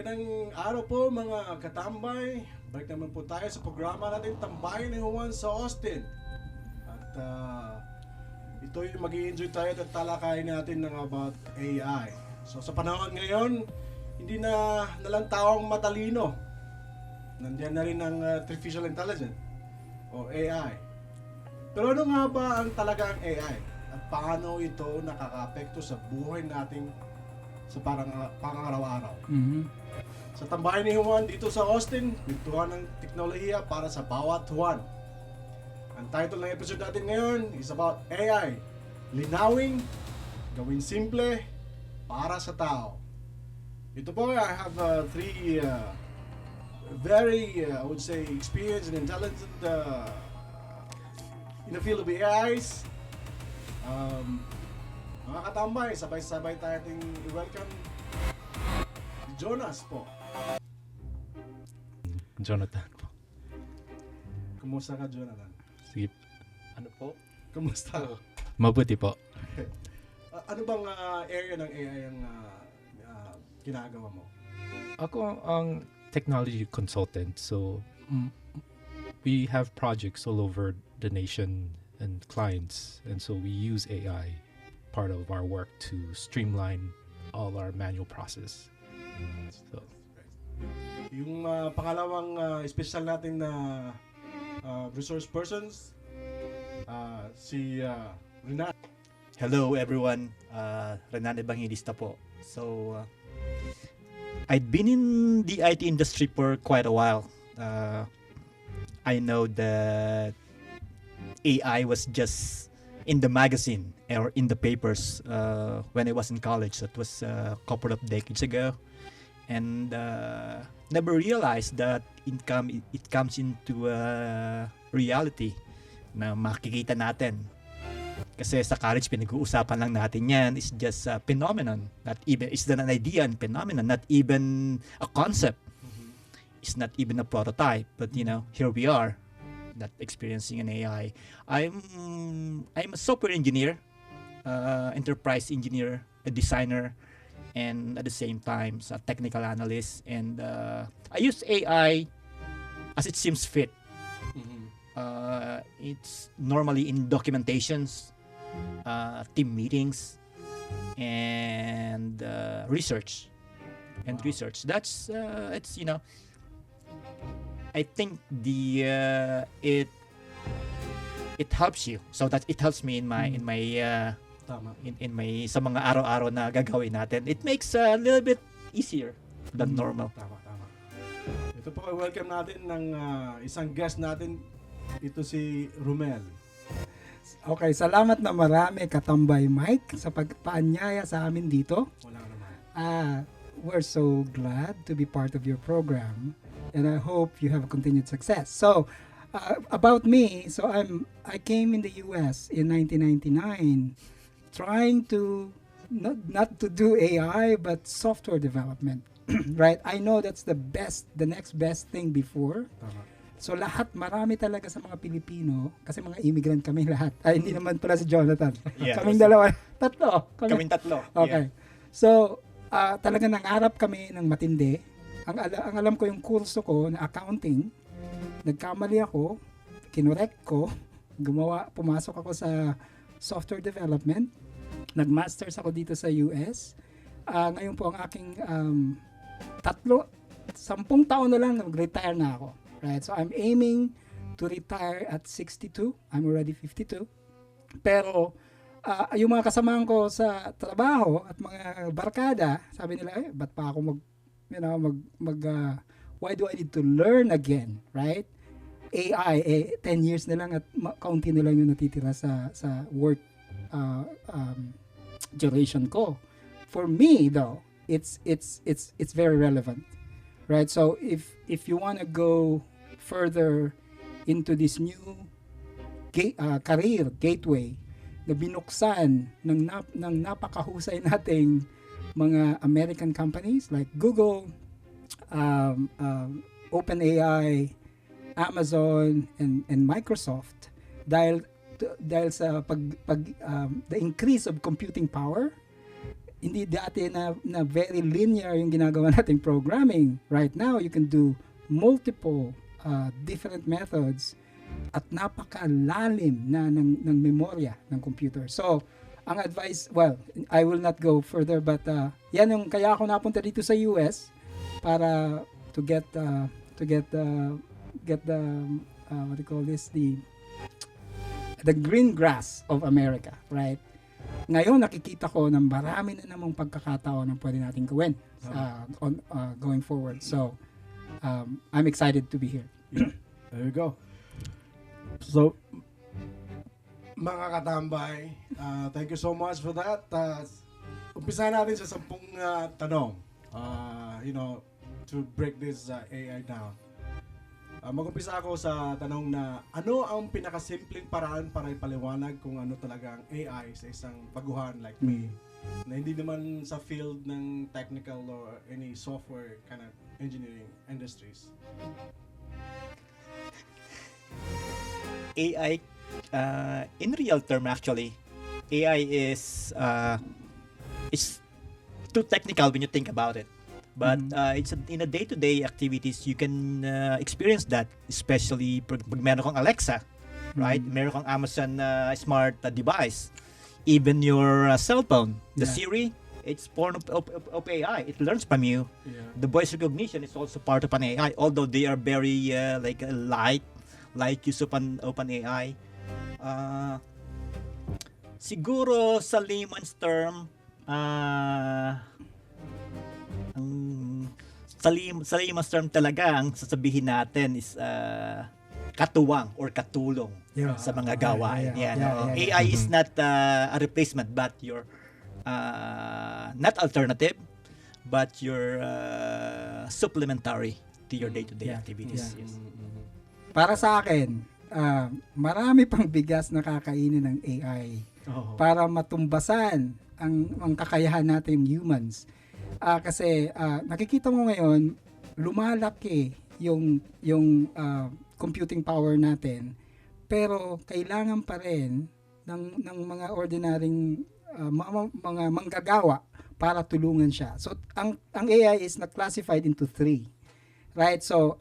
Magandang araw po mga katambay. Balik naman po tayo sa programa natin Tambayan ni Juan sa Austin. At ito yung mag-i-enjoy tayo at talakayin natin ng about AI. So sa panahon ngayon, hindi na lang taong matalino. Nandiyan na rin ang artificial intelligence o AI. Pero ano nga ba ang talagang AI? At paano ito nakaka-apekto sa buhay natin sa pang-araw-araw? Sa Tambayan ni Juan dito sa Austin, kwentuhan ng teknolohiya para sa bawat Juan. Ang title ng episode natin ngayon is about AI. Linawin, gawin simple, para sa tao. Ito po, I have three very, I would say, experienced and intelligent in the field of AIs. Mga katambay, sabay-sabay tayo ating i-welcome Jonas po. Jonathan po. Kumusta ka, Jonathan? Sige. Ano po? Kumusta? Mabuti po. Ano bang area ng AI ang ginagawa mo? Ako ang technology consultant. So, we have projects all over the nation and clients. And so we use AI part of our work to streamline all our manual process. So, Yung pangalawang special natin na resource persons, si Renan. Hello everyone, Renan Evangelista po. So, I'd been in the IT industry for quite a while. I know that AI was just in the magazine or in the papers when I was in college. That was a couple of decades ago. And never realized that it comes into reality na makikita natin. Kasi sa college, pinag-uusapan lang natin yan. It's just a phenomenon. It's not an idea and phenomenon. Not even a concept. It's not even a prototype. But, here we are. Not experiencing an AI. I'm a software engineer, enterprise engineer, a designer, and at the same time, a technical analyst. And I use AI as it seems fit. It's normally in documentations, team meetings, and research. And research. That's it's I think it helps you. So that it helps me in my Tama. in my sa mga araw-araw na gagawin natin. It makes a little bit easier than normal. Tama. Ito po, welcome natin ng isang guest natin. Ito si Romel. Okay, salamat na marami Katambay Mike sa pagpaanyaya sa amin dito. Wala naman. We're so glad to be part of your program and I hope you have continued success. So, about me, so I came in the US in 1999 trying to not to do AI but software development. Right? I know that's the next best thing before. Tama. So marami talaga sa mga Pilipino, kasi mga immigrant kami lahat. Ay, hindi naman pala si Jonathan. Yeah. Kaming dalawa. Tatlo. Kaming tatlo. Okay. Yeah. So, talaga nangarap kami ng matindi. Ang alam ko yung kurso ko na accounting. Nagkamali ako, kinorek ko, pumasok ako sa software development. Nag-masters ako dito sa US. Ngayon po ang aking 10 taon na lang, nag-retire na ako. Right? So I'm aiming to retire at 62. I'm already 52. Pero yung mga kasamahan ko sa trabaho at mga barkada, sabi nila, ba't pa ako why do I need to learn again? Right? AI, 10 years na lang at kaunti na lang yung natitira sa work duration ko. For me though, it's very relevant. Right? So if you want to go further into this new career gateway na binuksan ng napakahusay nating mga American companies like Google, OpenAI, Amazon, and Microsoft, dahil sa the increase of computing power, hindi dati na very linear yung ginagawa nating programming. Right now, you can do multiple different methods at napakalalim na ng memorya ng computer. So, ang advice, well, I will not go further, but yan yung kaya ako napunta dito sa US para to get the what do you call this, the green grass of America, right? Ngayon nakikita ko na marami na namang pagkakataon na pwede nating gawin going forward. So I'm excited to be here. Yeah. There you go. So, mga katambay, thank you so much for that. Umpisa natin sa 10 tanong. To break this AI down. Mag-umpisa ako sa tanong na ano ang pinakasimpleng paraan para ipaliwanag kung ano talaga ang AI sa isang baguhan like me na hindi naman sa field ng technical or any software kind of engineering industries. AI, in real term actually, AI is too technical when you think about it. But it's in a day-to-day activities, you can experience that, especially pag meron kang Alexa, right? Meron kang Amazon smart device. Even your cell phone, the Yeah. Siri, it's part of AI. It learns from you. Yeah. The voice recognition is also part of an AI, although they are very light use of an AI. Siguro sa layman's term, sa layman's term talaga, ang sasabihin natin is katuwang or katulong Yeah. sa mga gawain. Yeah. AI is not a replacement, but your not alternative, but your supplementary to your day-to-day Yeah. activities. Yeah. Yes. Para sa akin, marami pang bigas na kakainin ng AI para matumbasan ang kakayahan natin humans. Kasi nakikita mo ngayon, lumalaki yung computing power natin, pero kailangan pa rin ng mga ordinaryong mga manggagawa para tulungan siya. So ang AI is na classified into 3. Right? So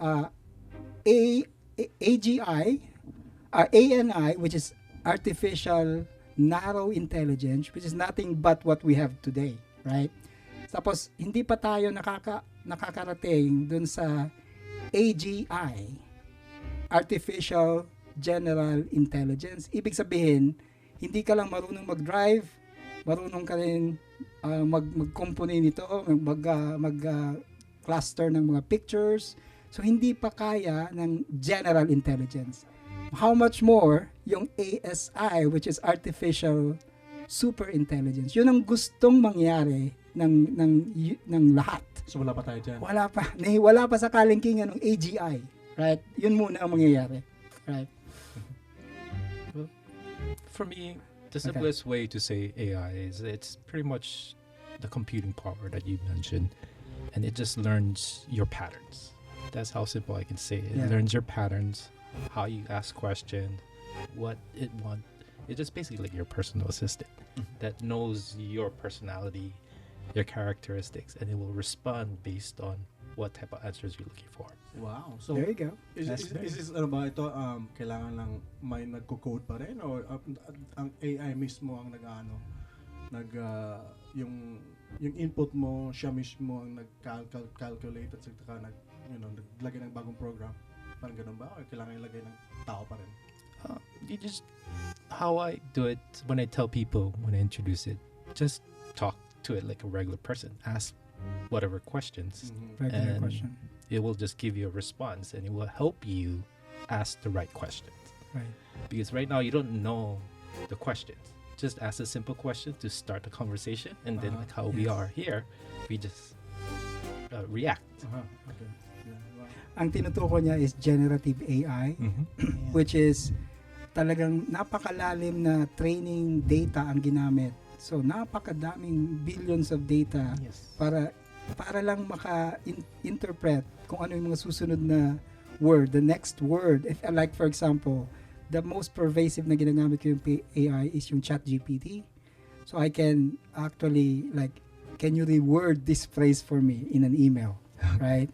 ANI, which is artificial narrow intelligence, which is nothing but what we have today, right? Tapos hindi pa tayo nakakarating dun sa AGI, artificial general intelligence. Ibig sabihin, hindi ka lang marunong mag-drive, marunong ka rin mag-compone nito, cluster ng mga pictures. So hindi pa kaya ng general intelligence. How much more yung ASI, which is artificial super intelligence. Yun ang gustong mangyari ng lahat. So wala pa tayo dyan. Wala pa sa kalingkingan ng AGI, right? Yun muna ang mangyayari, right? Well, for me, the simplest way to say AI is it's pretty much the computing power that you mentioned, and it just learns your patterns. That's how simple I can say it. It learns your patterns, how you ask questions, what it wants. It's just basically like your personal assistant that knows your personality, your characteristics, and it will respond based on what type of answers you're looking for. Wow. So There you go. is this ano ba ito kailangan lang may nagko-code pa rin or ang AI mismo ang yung input mo siya mismo ang nag-calculate at saka naglagay ng bagong program, parang ganun ba o kailangan ilagay ng tao pa rin? How I do it when I tell people, when I introduce it, just talk to it like a regular person. Ask whatever questions. Regular And question. it will just give you a response, and it will help you ask the right questions. Right. Because right now you don't know the questions. Just ask a simple question to start the conversation, and then like how we Yes. are here, we just react. Okay. Yeah, wow. Ang tinutukoy niya is generative AI, which is talagang napakalalim na training data ang ginamit. So napakadaming billions of data Yes. para lang maka-interpret kung ano yung mga susunod na word, the next word. If, like for example, the most pervasive na ginagamit ko yung AI is yung ChatGPT. So I can actually like can you reword this phrase for me in an email, right?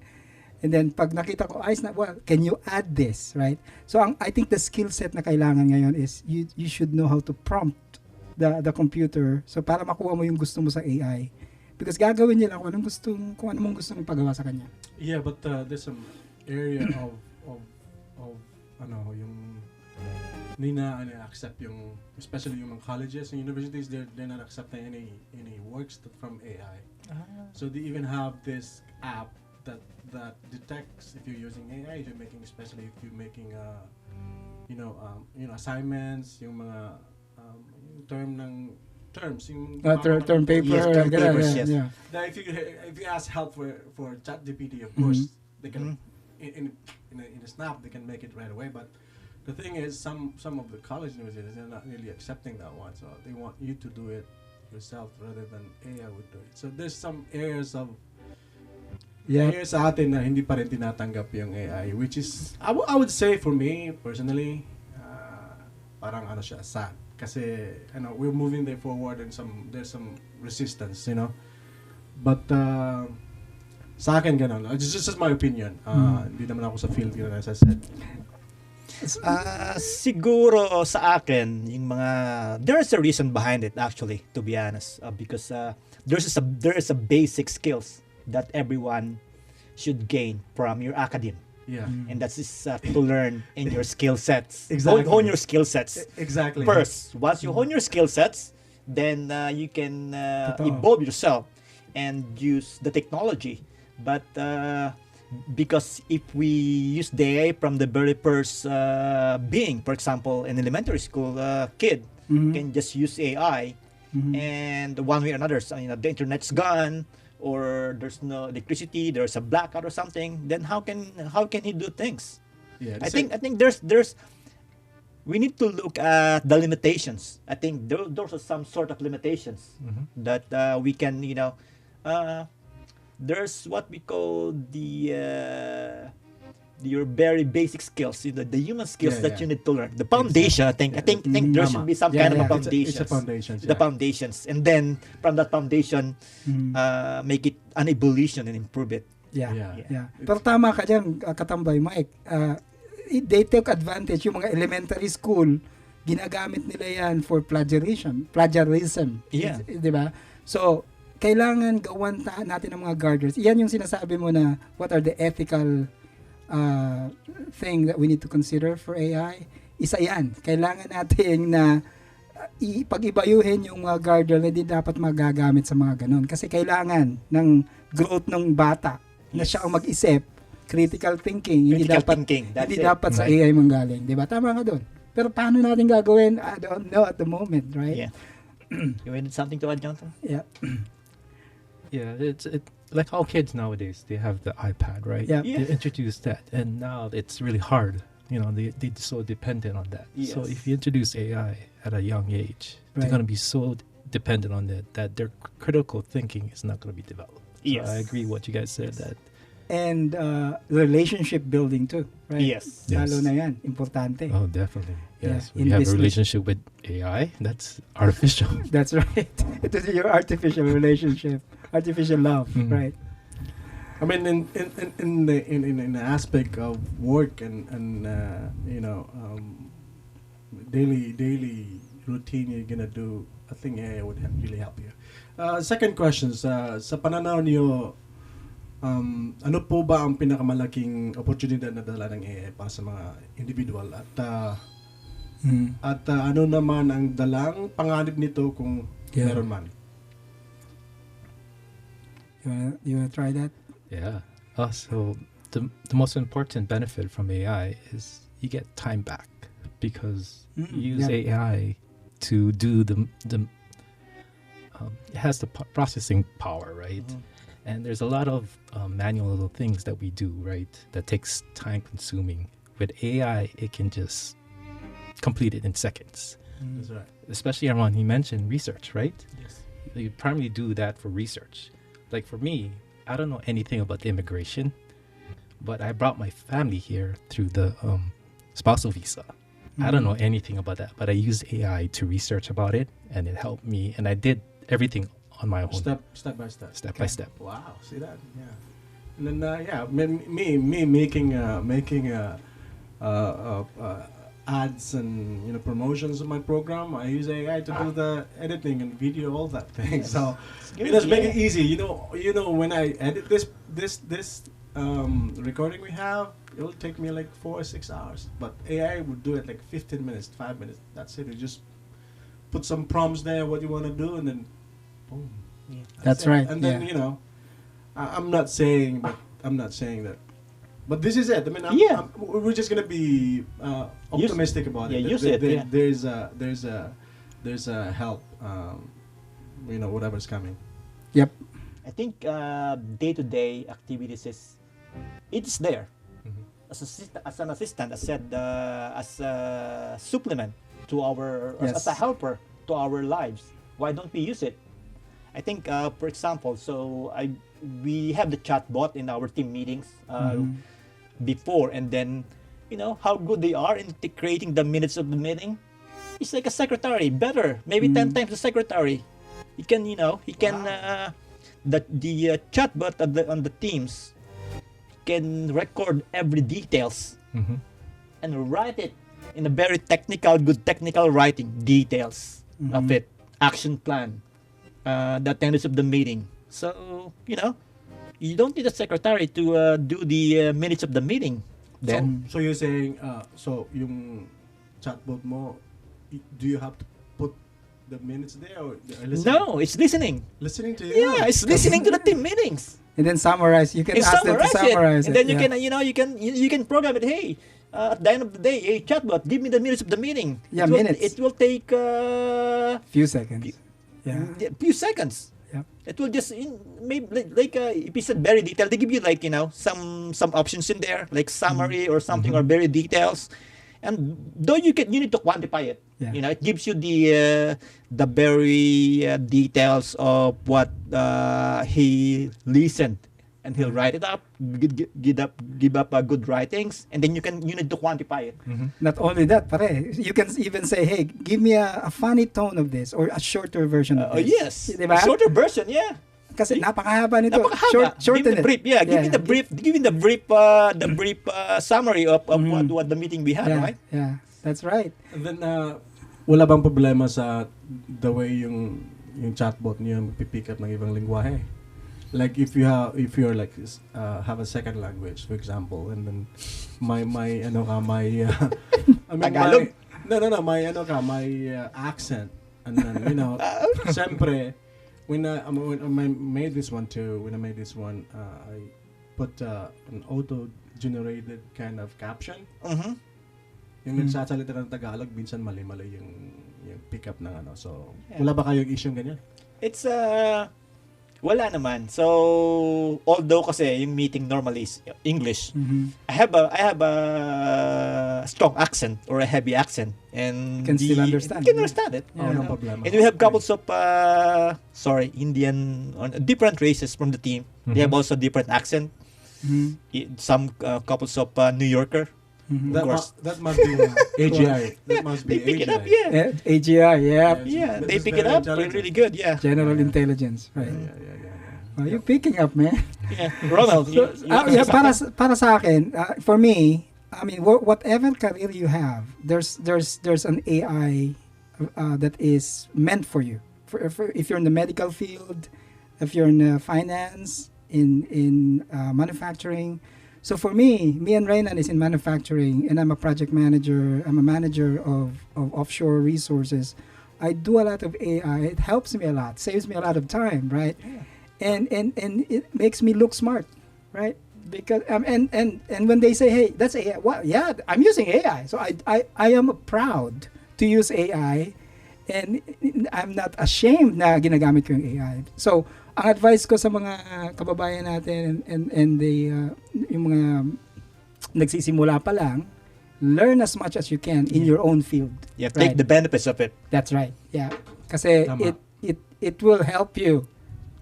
And then pag nakita ko, ayos na, well, can you add this, right? So I think the skill set na kailangan ngayon is you should know how to prompt the computer so para makuha mo yung gusto mo sa AI. Because gagawin niya lang kung ano mong gustong pagawa sa kanya. Yeah, but there's some area of ano yung hindi na accept yung, especially yung mga colleges and universities, they're not accepting any works from AI. So they even have this app that detects if you're using AI, if you're making, especially if you're making assignments, yung mga yung terms, yung Term paper, Yes, term ganun, papers, yeah, yes. yeah. Now, if you ask help for ChatGPT, of course they can in a snap they can make it right away. But the thing is, some of the college universities, they're not really accepting that one, so they want you to do it yourself rather than AI would do it. So there's some areas sa atin na hindi pa rin tinatanggap yung AI, which is I would say for me personally, parang ano siya, sad. Kasi we're moving there forward and there's some resistance, But sa akin ganun. It's just my opinion. Hindi naman ako sa field, as I said. Siguro sa akin, yung there's a reason behind it actually, to be honest, because there's a basic skills that everyone should gain from your academe. Yeah. And that's to learn in your skill sets. Exactly. Hone your skill sets. Exactly. First, once you hone your skill sets, then you can evolve yourself and use the technology. But because if we use the AI from the very first being, for example, an elementary school kid can just use AI, and one way or another, so, the internet's gone, or there's no electricity, there's a blackout or something, then how can he do things? Yeah. I think there's we need to look at the limitations. I think those are some sort of limitations that we can, there's what we call your very basic skills, the human skills that you need to learn. The foundation, I think there should be some kind of a foundation. It's a foundation. The foundations, and then from that foundation, make it an evolution and improve it. Yeah. Pero tama ka dyan, Katambay, Mike. They take advantage, yung mga elementary school, ginagamit nila yan for plagiarism. Yeah. Di ba? So, kailangan gawan natin ng mga guardrails. Iyan yung sinasabi mo na what are the ethical thing that we need to consider for AI. Isa yan. Kailangan natin na pag-ibayuhin yung mga guardrail na hindi dapat magagamit sa mga ganun. Kasi kailangan ng growth ng bata na siya ang mag-isip. Critical thinking. Hindi dapat sa AI manggaling. Diba? Tama nga doon. Pero paano natin gagawin? I don't know at the moment, right? Yeah. You wanted something to add, Jonathan? Yeah. Yeah, it's like all kids nowadays, they have the iPad, right? Yeah. They introduced that, and now it's really hard. They're so dependent on that. Yes. So if you introduce AI at a young age, they're Right. going to be so dependent on that their critical thinking is not going to be developed. Yes. So I agree what you guys said, that And relationship building too, right? Yes. Lalo na yan, importante. oh, definitely. Yeah, Yes, in we have business. a relationship with AI. That's artificial. That's right. It is your artificial relationship, artificial love, Mhm. right? I mean, in the aspect of work and daily routine you're gonna do, I think AI would really help you. Second question, sa pananaw niyo, ano po ba ang pinakamalaking oportunidad na dala ng AI para sa mga individual at ano naman ang dalang panganib nito kung Yeah. meron man? You wanna try that? Yeah. So the most important benefit from AI is you get time back because you use AI to do it has the processing power, right? And there's a lot of manual little things that we do, right? That takes time consuming. With AI, it can just complete it in seconds. That's right. Especially around, you mentioned research, right? Yes. You primarily do that for research. Like for me, I don't know anything about the immigration, but I brought my family here through the spousal visa. I don't know anything about that, but I used AI to research about it, and it helped me. And I did everything on my own, Step by step. step by step. Wow, see that? Yeah. And then me making ads and promotions of my program. I use AI to do the editing and video, all that thing. Yes. So good, let's make yeah. it easy. When I edit this recording we have, it'll take me like 4 or 6 hours. But AI would do it like 15 minutes, 5 minutes. That's it. You just put some prompts there, what you want to do, and then boom. Yeah. That's it. right, And then yeah. I'm not saying that. But this is it. I mean, Yeah. we're just gonna be optimistic about yeah, it. use it, yeah. There's a help. Whatever's coming. Yep. I think day-to-day activities it's there as an assistant, as said, as a supplement to our Yes. as a helper to our lives. Why don't we use it? I think, for example, we have the chatbot in our team meetings before, and then how good they are in creating the minutes of the meeting. It's like a secretary, better, maybe 10 times the secretary. He can the chatbot on the teams can record every details Mhm. and write it in a very good technical writing, details of it, action plan, the attendance of the meeting. So you don't need a secretary to do the minutes of the meeting. Then So you're saying, so yung chatbot mo, do you have to put the minutes there or listening? no, it's listening. Listening to you. Yeah, it's listening to the team meetings. And then summarize. You can And ask them to summarize it, and then you yeah. can you can program it. Hey, at the end of the day, hey chatbot, give me the minutes of the meeting. Yeah, It minutes. will take Few seconds. Yeah. a few seconds. Yep. It will just maybe like if it's very detailed, they give you like some options in there like summary or something or very details, and though you need to quantify it. Yeah. It gives you the very details of what he listened, and he'll write it up, give up good writings, and then you need to quantify it. Not only that, pare, you can even say, hey, give me a funny tone of this or a shorter version of Oh this. yes, Diba? shorter version, yeah. Kasi napakahaba nito. Napakahaba. Shorten Give me the brief, it. give me the brief, the brief summary of what the meeting we had, Yeah, right? yeah, that's right. And then, wala bang problema sa the way yung chatbot niyo pick up ng ibang lingwahe? Like if you're like have a second language, for example, and then my I mean Tagalog? my accent, and then siyempre when I made this one, I put an auto-generated kind of caption. Mhm. Yung nagsasalita ng Tagalog, minsan mali-mali yung pick-up ng So, Yeah. wala ba kayong issue ganyan? It's wala naman. So although kasi yung meeting normally is English, I have a strong accent or a heavy accent, and Can still understand. You can understand it. Oh, no problema. And we have couples of Indian different races from the team. They have also different accent. Some couples of New Yorker. That, Of course. that must be AGI. That must be They pick it up, AGI. yeah. AGI, yeah. Yeah, This they is pick it very up intelligent. really good, yeah. General Yeah. intelligence, right? Yeah. Well, you're picking up, man. Yeah. Ronald, So, yeah, para sa akin, for me, I mean, whatever career you have, there's an AI that is meant for you. If you're in the medical field, if you're in finance, in manufacturing. So for me and Reynan is in manufacturing, and I'm a project manager. I'm a manager of offshore resources. I do a lot of AI. It helps me a lot, saves me a lot of time, right? And it makes me look smart, right? Because and when they say, hey, that's AI, well, yeah, I'm using AI, so I am proud to use AI, and I'm not ashamed na ginagamit ko yung AI. So ang advice ko sa mga kababayan natin and yung mga nagsisimula pa lang, learn as much as you can in your own field. Yeah, right? take the benefits of it. That's right. Yeah. Kasi Tama. it will help you,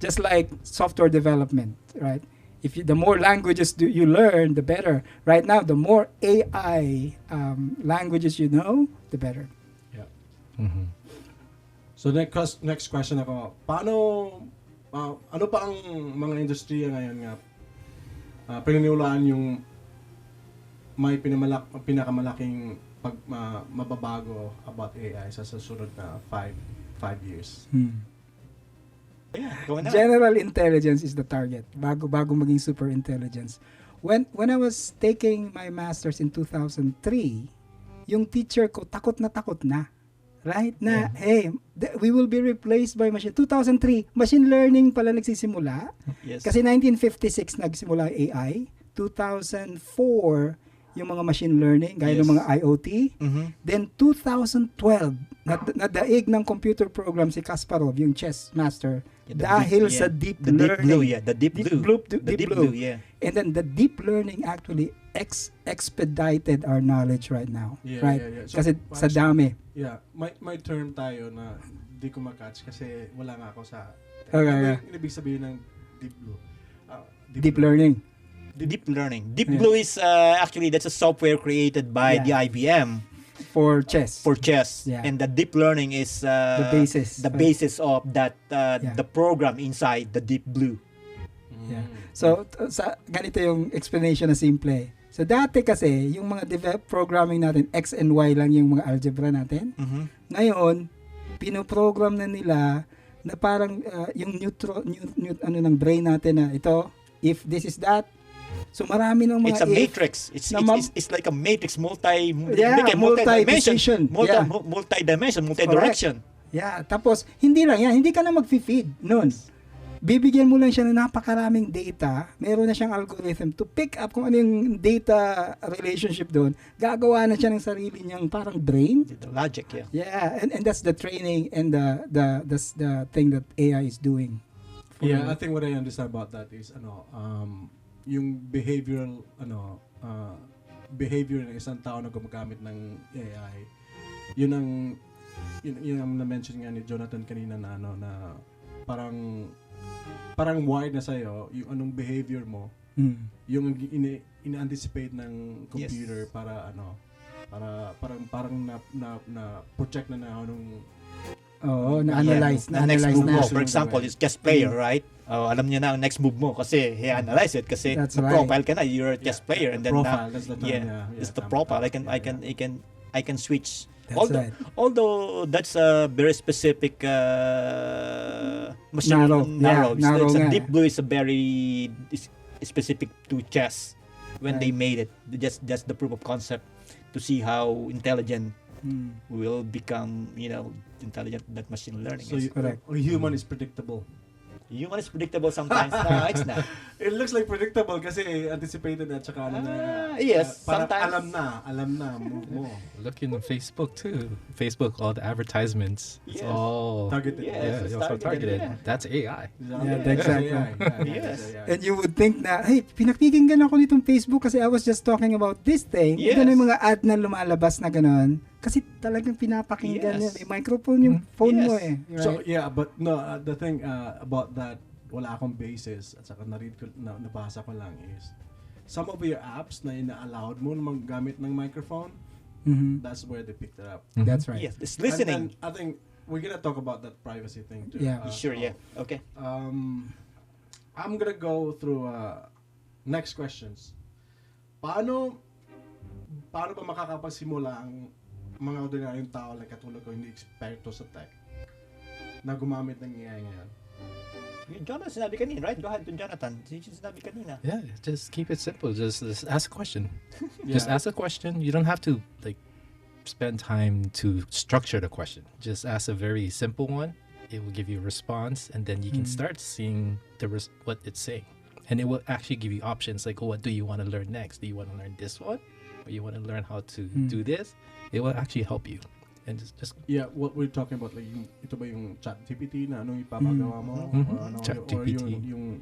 just like software development, right? The more languages you learn, the better. Right now, the more AI languages you know, the better. Mhm. So next question ako. Paano ano pa ang mga industriya ngayon nga pinaniwalaan yung may pinakamalaking mababago about AI sa susunod na 5 years? Yeah, go on now. General intelligence is the target. Bago maging super intelligence. When I was taking my masters in 2003, yung teacher ko takot na. Right? Hey, we will be replaced by machine. 2003, machine learning pala nagsisimula. Yes. Kasi 1956 nagsimula ang AI. 2004, yung mga machine learning, gaya ng mga IoT. Mhm. Then 2012, nadaig ng computer program si Kasparov, yung chess master, dahil sa deep the learning. Deep Blue, yeah, the Deep Blue. The The Deep Deep Blue. Blue, yeah. And then the deep learning actually expedited our knowledge right now. Yeah, right? yeah, yeah. So, Kasi sa dami. Yeah, may term tayo na di ko makatch kasi wala nga ako sa... Okay, Ano yeah. yung ibig sabihin ng Deep Blue? Deep learning. Deep learning. Deep Yeah. Blue is actually that's a software created by the Yeah. IBM For chess. for chess, Yeah. and the deep learning is the basis. the basis of that Yeah. the program inside the Deep Blue. Yeah. So, sa ganito yung explanation na simple. So, dati kasi, yung mga programming natin, X and Y lang yung mga algebra natin. Mhm. Ngayon, pinoprogram na nila na parang yung ano ng brain natin na ito, if this is that, so marami ng mga It's a if, matrix. It's na ma- it's like a matrix, Yeah, multi-decision. Yeah. multi-dimension, multi-direction. Yeah, tapos hindi lang yan, hindi ka na mag-feed nun. Bibigyan mo lang siya ng napakaraming data, meron na siyang algorithm to pick up kung ano yung data relationship doon. Gagawa na siya ng sarili niyang parang brain. The logic, yeah. Yeah, and that's the training and the thing that AI is doing. Yeah, I think what I understand about that is yung behavioral behavior ng isang tao na gumagamit ng AI. Yun ang na-mention nga ni Jonathan kanina na na parang wired na sa'yo yung anong behavior mo, yung ina-anticipate ng computer para parang na project na anong Na-analyze The next move na. mo, for example, is chess player, right? Alam niya na ang next move mo kasi he analyze it kasi That's the right. profile ka na, you're a chess player, and then profile, that's the term, yeah, yeah, it's the tama, profile. tama. I can switch. That's right. Although that's a very specific machine Narrow. narrow. Yeah, narrow It's a nga. Deep Blue is a very specific to chess when they Right. made it. Just the proof of concept to see how intelligent will become, intelligent that machine learning So is. Correct. human is predictable. Human is predictable sometimes. No, it's not. It looks like predictable kasi anticipated at saka Yes, parang sometimes. alam na move mo. Look in Facebook too. Facebook, all the advertisements. It's Yes. all Targeted. Yes, yeah, it's it's also targeted, targeted. yeah. That's AI. Yeah, exactly. Yes. And you would think na, hey, pinakikinggan ako nitong Facebook kasi I was just talking about this thing. Yes. Ito na yung mga ad na lumalabas na gano'n. Kasi talagang pinapakinggan Yes. yan. May microphone yung phone mo Yes. eh. So Right? yeah, but no, the thing about that, wala akong basis at saka nabasa ko lang is some of your apps na ina-allowed mo na maggamit ng microphone, Mhm. that's where they picked it up. That's right. Yes, it's listening. And I think we're gonna talk about that privacy thing too. Yeah. Sure, yeah. Okay. I'm gonna go through next questions. Paano ba makakapagsimula ang mga ordinaryong tao like katulad ko, hindi eksperto sa tech, na gumamit ng AI ngayon? Jonathan, sinabi kanina, right? Go ahead to Jonathan. Sinabi kanina. Yeah, just keep it simple. Just ask a question. Yeah. Just ask a question. You don't have to spend time to structure the question. Just ask a very simple one. It will give you a response, and then you can start seeing what it's saying, and it will actually give you options like, oh, what do you want to learn next? Do you want to learn this one, or you want to learn how to do this? It will actually help you, and just Yeah, what we're talking about, like, ito ba yung ChatGPT na anong ipapagawa mo? Mhm. Or ano, ChatGPT. or yung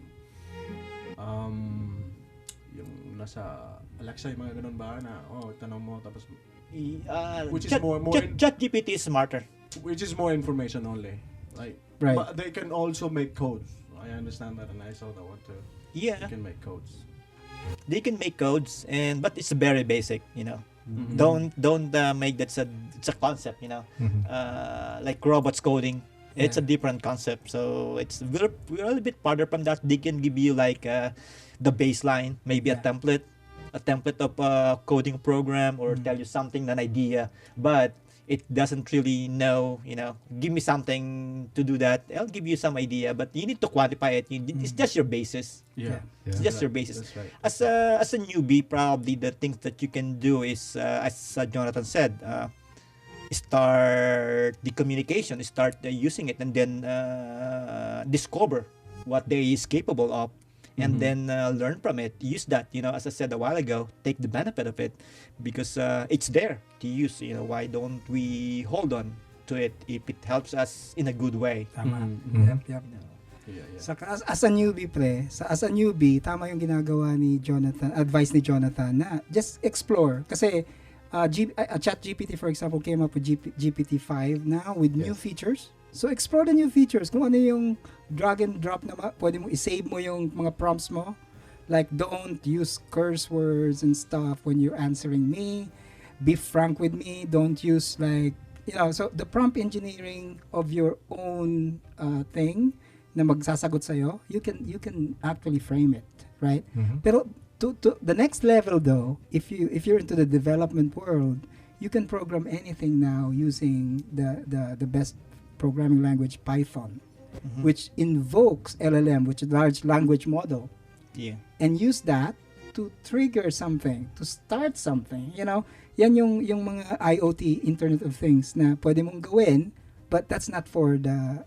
nasa Alexa, yung mga ganun ba na, tanong mo, tapos, Which is more ChatGPT is smarter. which is more information only. Like, Right. but they can also make codes. I understand that and I saw that one too. They Yeah, can make codes. they can make codes, but it's very basic. Mhm. Don't make it's a concept. Like robots coding. It's a different concept. So we're a little bit farther from that. They can give you like the baseline, maybe Yeah. a template of a coding program, or tell you something, an idea, but it doesn't really know, give me something to do that. I'll give you some idea, but you need to quantify it. It's just your basis. Yeah. It's Yeah. just your basis. That's right. As a newbie, probably the things that you can do is, as Jonathan said, start the communication, start using it, and then discover what they is capable of, and then learn from it. Use that, as I said a while ago, take the benefit of it, because it's there to use. Why don't we hold on to it if it helps us in a good way? Tama. Mhm. Yep. Yeah, yeah. Saka as a newbie as a newbie, tama yung ginagawa ni Jonathan, advice ni Jonathan na just explore. Kasi ChatGPT, for example, came up with GPT-5 now with new Yes. features. So explore the new features. Kung ano yung drag and drop na pwede mo isave mo yung mga prompts mo. Like, don't use curse words and stuff when you're answering me. Be frank with me. Don't use so the prompt engineering of your own thing na magsasagot sa'yo, you can actually frame it, right? Mhm. Pero to the next level though, if you're into the development world, you can program anything now using the best programming language, Python, which invokes LLM, which is large language model, Yeah. and use that to trigger something, to start something. Yan yung mga IoT, Internet of Things, na pwede mong gawin, but that's not for the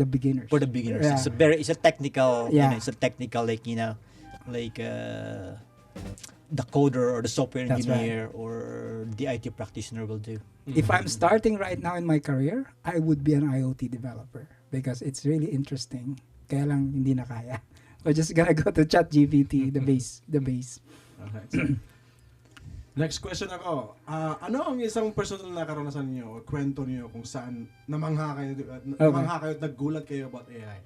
beginners. For the beginners, Yeah. it's a technical, Yeah. it's a technical, the coder or the software That's engineer or the IT practitioner will do. If I'm starting right now in my career, I would be an IoT developer because it's really interesting. Kaya lang hindi na kaya. We're just gonna go to ChatGPT, the base. Alright, so, next question ako. Ano ang isang personal na karanasan niyo o kwento niyo kung saan namangha kayo at naggulat kayo about AI?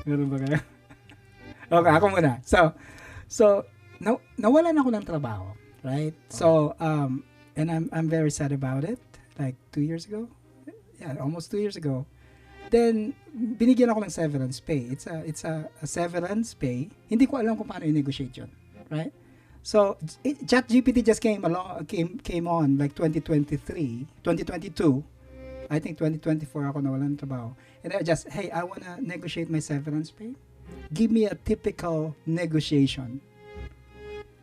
Meron ba kayo? Okay, ako muna. So nawalan ako ng trabaho, right? So, and I'm very sad about it. Like 2 years ago? Yeah, almost 2 years ago. Then, binigyan ako ng severance pay. It's a severance pay. Hindi ko alam kung paano i-negotiate yun, right? So, ChatGPT just came on like 2022. I think 2024 ako nawalan ng trabaho. And I just, hey, I wanna negotiate my severance pay. Give me a typical negotiation.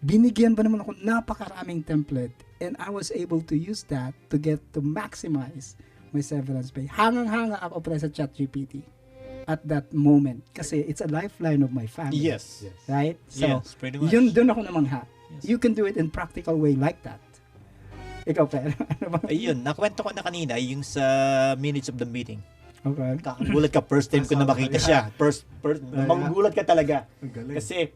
Binigyan ba naman ako napakaraming template, and I was able to use that to maximize my severance pay. Hangang-hanga ako pre sa ChatGPT at that moment kasi it's a lifeline of my family. Yes. Right? So, Yes, pretty much. yun doon ako namangha. Yes. You can do it in practical way like that. Ikaw, pre, ano ba? Ayun, nakwento ko na kanina yung sa minutes of the meeting. Okay. Kakagulat ka first time ko na makita siya. First magugulat ka talaga. Ang galing. Kasi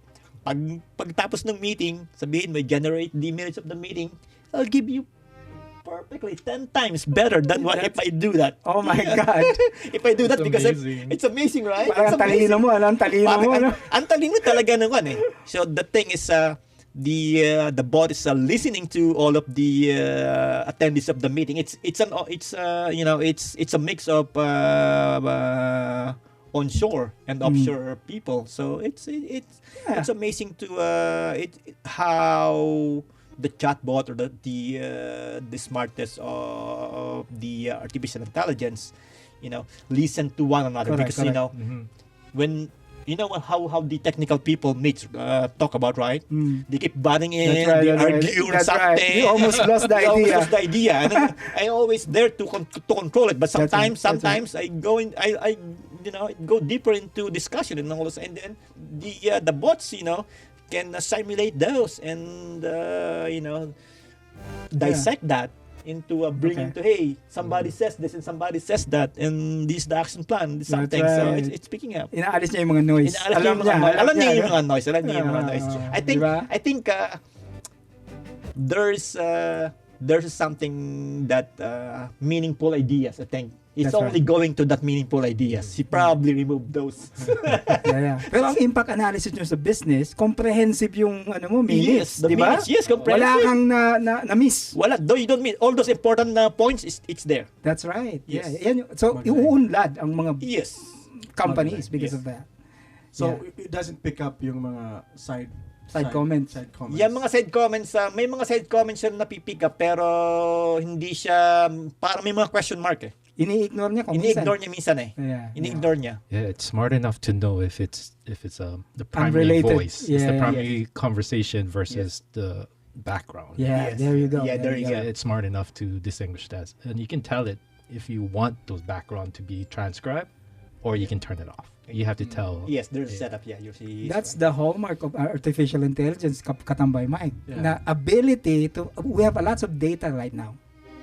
pagtapos ng meeting, sabihin mo, generate the minutes of the meeting, I'll give you perfectly 10 times better than what if I do that. Oh my God. If I do that, It's because amazing. it's amazing, right? Parang ang talino mo, ano? Ang talino mo, ano? Ang talino talaga ng one eh. So the thing is, the bot is listening to all of the attendees of the meeting. It's a mix of onshore and offshore people. So it's amazing to how the chatbot or the smartest of the artificial intelligence, listen to one another. Correct, Because correct. when how the technical people talk about, right? They keep butting in, That's right, they that's right. argue on That's right. something. You almost lost the You almost idea. lost the idea. And then I always there to control it, but That's right, sometimes that's I go in, I go deeper into discussion and all this, and then the bots, can simulate those and dissect that into bringing to, hey, somebody says this and somebody says that, and this is the action plan, this That's something. So right. it's picking up. Inaalis niya yung mga noise. Alam niya yung mga noise. Alam niya yung mga Ah, noise. diba? I think there's something that meaningful ideas, I think, It's That's only right. going to that meaningful ideas. He probably removed those. Yeah. Pero ang impact analysis nyo sa business, comprehensive yung minutes, Yes, the di ba? minutes. Yes, Wala comprehensive. kang na-miss. Wala, though you don't mean all those important points, it's there. That's right. Yes. Yeah. So, Magaling. iuunlad ang mga Yes. companies Magaling. because Yes. of that. So it doesn't pick up yung mga side comments. Side comments. Yung mga side comments, may mga side comments siya na napipick up pero hindi siya, parang may mga question mark eh. Ini-ignore niya kung Ini-ignore niya minsan eh. Yeah. Ini-ignore niya. Yeah, it's smart enough to know if it's the primary Unrelated. voice, it's Yeah. the primary conversation versus the background. Yeah, Yes. there you go. Yeah, there you Yeah, it's smart enough to distinguish that, and you can tell it if you want those background to be transcribed, or you can turn it off. You have to tell. Yes, there's a setup. Yeah, you see. That's the hallmark of artificial intelligence, Katambay Mike. Yeah. Na ability to, we have a lots of data right now.